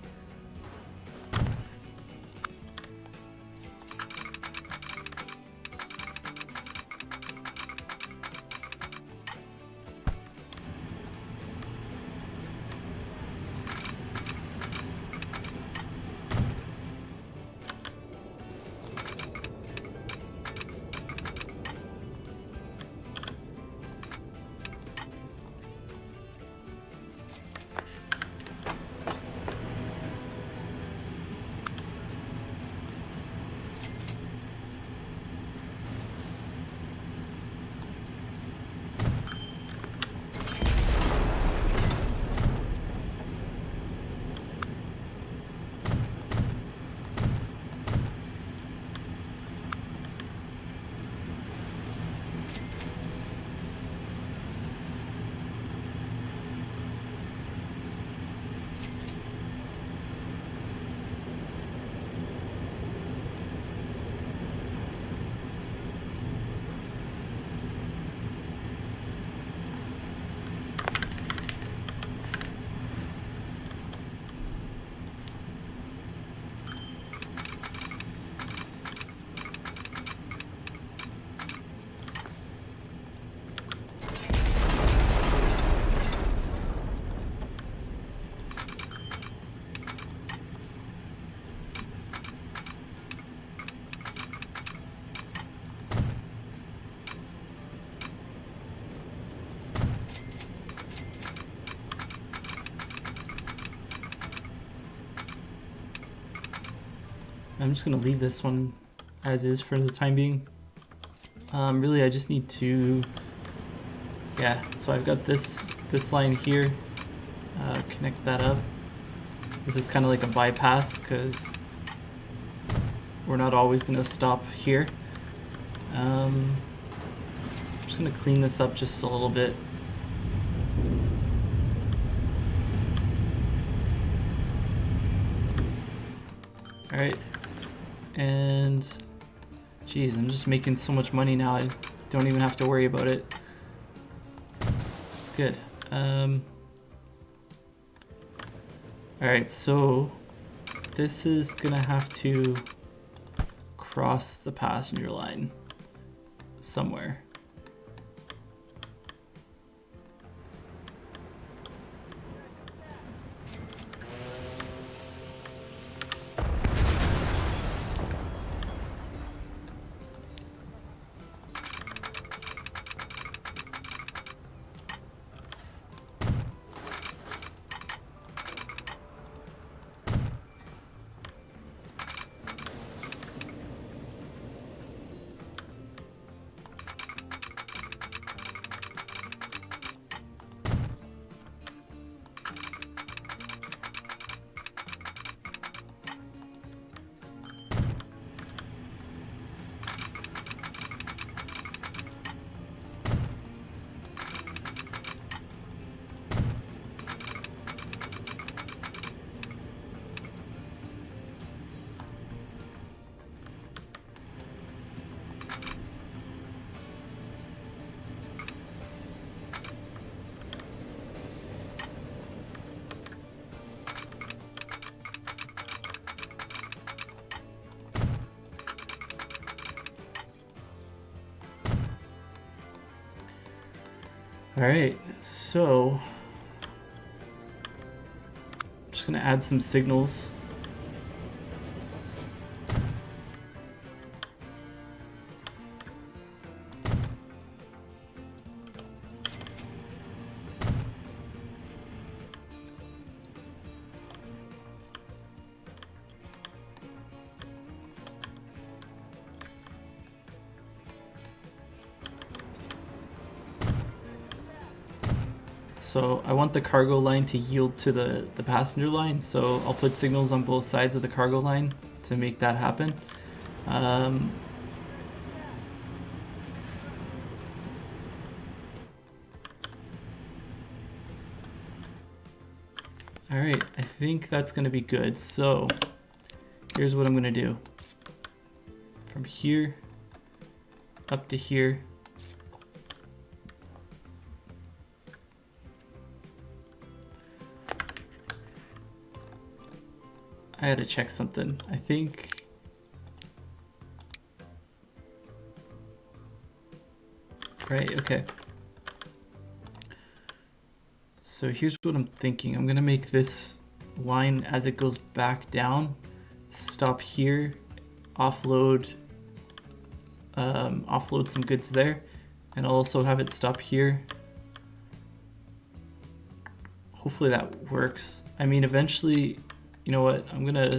A: I'm just gonna leave this one as is for the time being. Really, I just need to, yeah, so I've got this line here, connect that up. This is kind of like a bypass because we're not always gonna stop here. I'm just gonna clean this up just a little bit. All right. And geez, I'm just making so much money now, I don't even have to worry about it. It's good. Alright, so this is gonna have to cross the passenger line somewhere. All right, so I'm just gonna add some signals. So I want the cargo line to yield to the passenger line, so I'll put signals on both sides of the cargo line to make that happen. All right, I think that's gonna be good. So here's what I'm gonna do. From here, up to here. I had to check something. I think right, okay. So here's what I'm thinking. I'm gonna make this line as it goes back down, stop here, offload some goods there, and I'll also have it stop here. Hopefully that works. I mean, eventually, you know what, I'm gonna,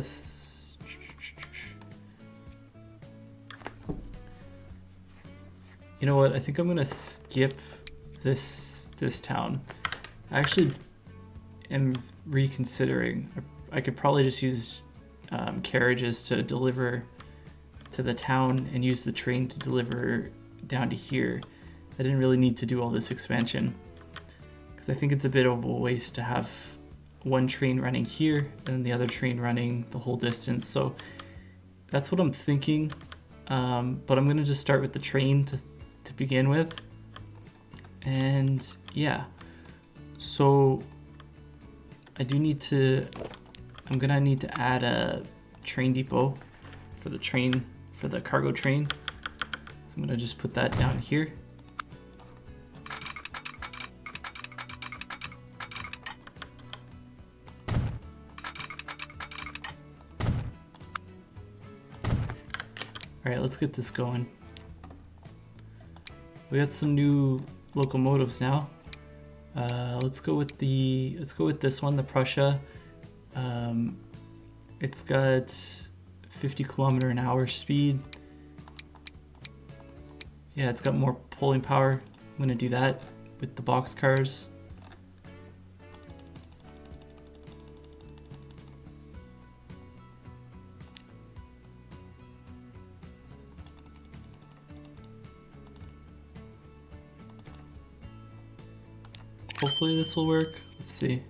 A: you know what, I think I'm gonna skip this town. I actually am reconsidering. I could probably just use carriages to deliver to the town and use the train to deliver down to here. I didn't really need to do all this expansion because I think it's a bit of a waste to have one train running here and the other train running the whole distance. So that's what I'm thinking. But I'm gonna just start with the train to begin with. And yeah, so I'm gonna need to add a train depot for the cargo train. So I'm gonna just put that down here. All right, let's get this going. We got some new locomotives now. Let's go with this one, the Prussia. It's got 50 km/h speed. Yeah, it's got more pulling power. I'm gonna do that with the box cars. Hopefully this will work. Let's see.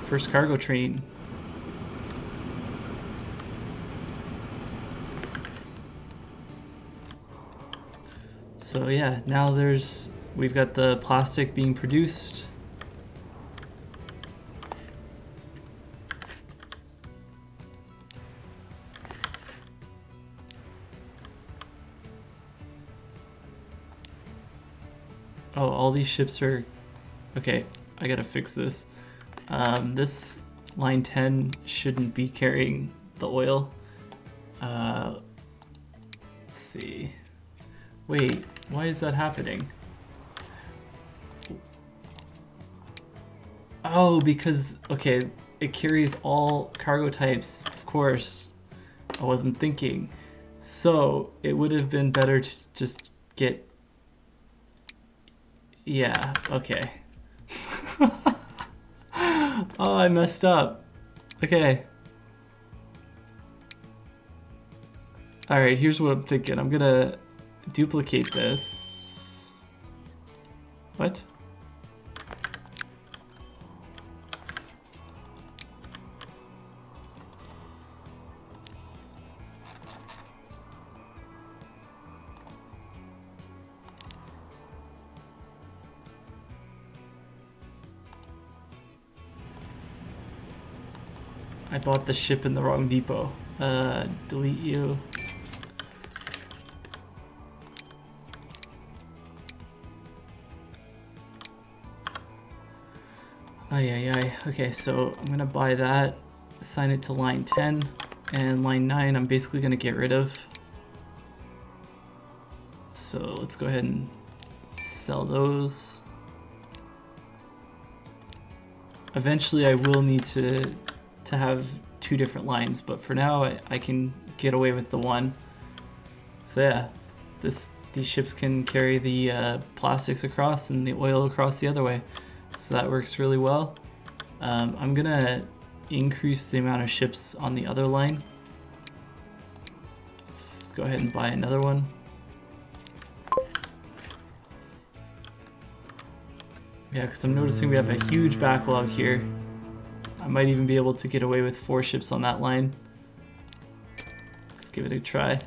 A: First cargo train. So yeah, now we've got the plastic being produced. Oh, all these ships are... Okay, I gotta fix this. This line 10 shouldn't be carrying the oil. Let's see. Wait, why is that happening? Oh, because, okay, it carries all cargo types, of course. I wasn't thinking. So, it would have been better to just get... Yeah, okay. Oh, I messed up. Okay. Alright, here's what I'm thinking. I'm gonna duplicate this. What? I bought the ship in the wrong depot. Delete you. Ay. Okay, so I'm gonna buy that, assign it to line 10, and line 9 I'm basically gonna get rid of. So let's go ahead and sell those. Eventually I will need to have two different lines, but for now I can get away with the one. So yeah, these ships can carry the plastics across and the oil across the other way. So that works really well. I'm gonna increase the amount of ships on the other line. Let's go ahead and buy another one. Yeah, because I'm noticing we have a huge backlog here. I might even be able to get away with 4 ships on that line. Let's give it a try.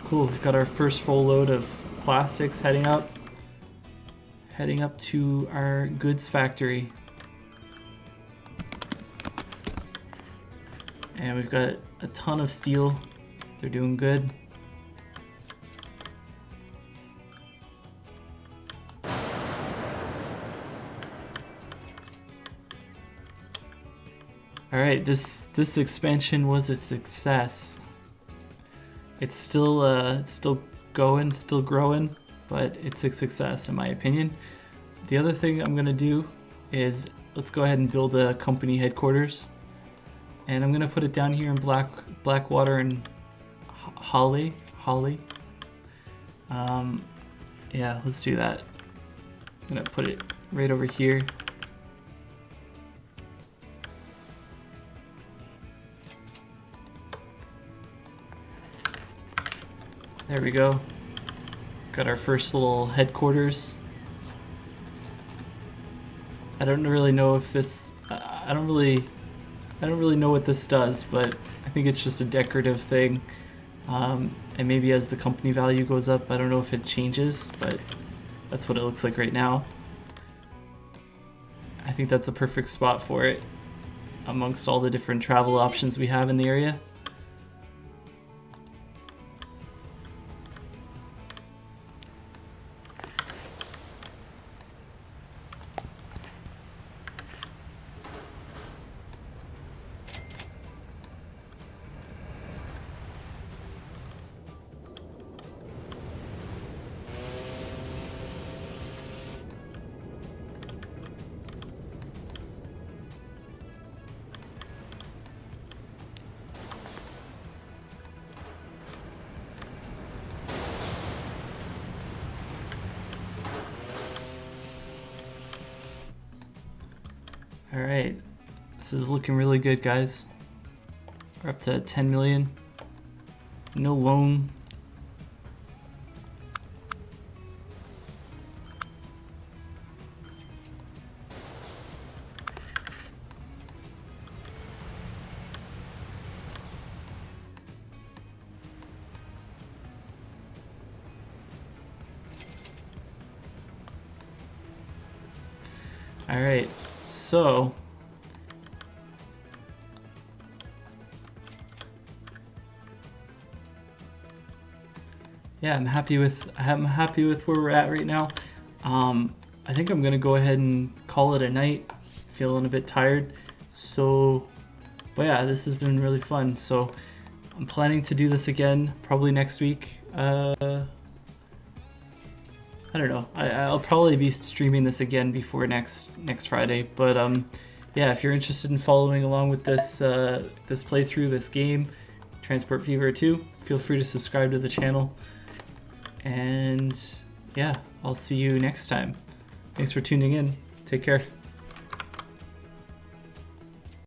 A: Cool, we've got our first full load of plastics heading up to our goods factory. And we've got a ton of steel. They're doing good. All right, this expansion was a success. It's still going, still growing, but it's a success in my opinion. The other thing I'm gonna do is let's go ahead and build a company headquarters, and I'm gonna put it down here in Blackwater and Holly. Yeah, let's do that. I'm gonna put it right over here. There we go. Got our first little headquarters. I don't really know if this. I don't really know what this does, but I think it's just a decorative thing. And maybe as the company value goes up, I don't know if it changes, but that's what it looks like right now. I think that's a perfect spot for it amongst all the different travel options we have in the area. Alright, this is looking really good, guys. We're up to 10 million. No loan. Alright, so yeah, I'm happy with where we're at right now. I think I'm gonna go ahead and call it a night. Feeling a bit tired, so but yeah, this has been really fun. So I'm planning to do this again probably next week. I don't know. I'll probably be streaming this again before next Friday. But yeah, if you're interested in following along with this this playthrough, this game, Transport Fever 2, feel free to subscribe to the channel. And yeah, I'll see you next time. Thanks for tuning in. Take care.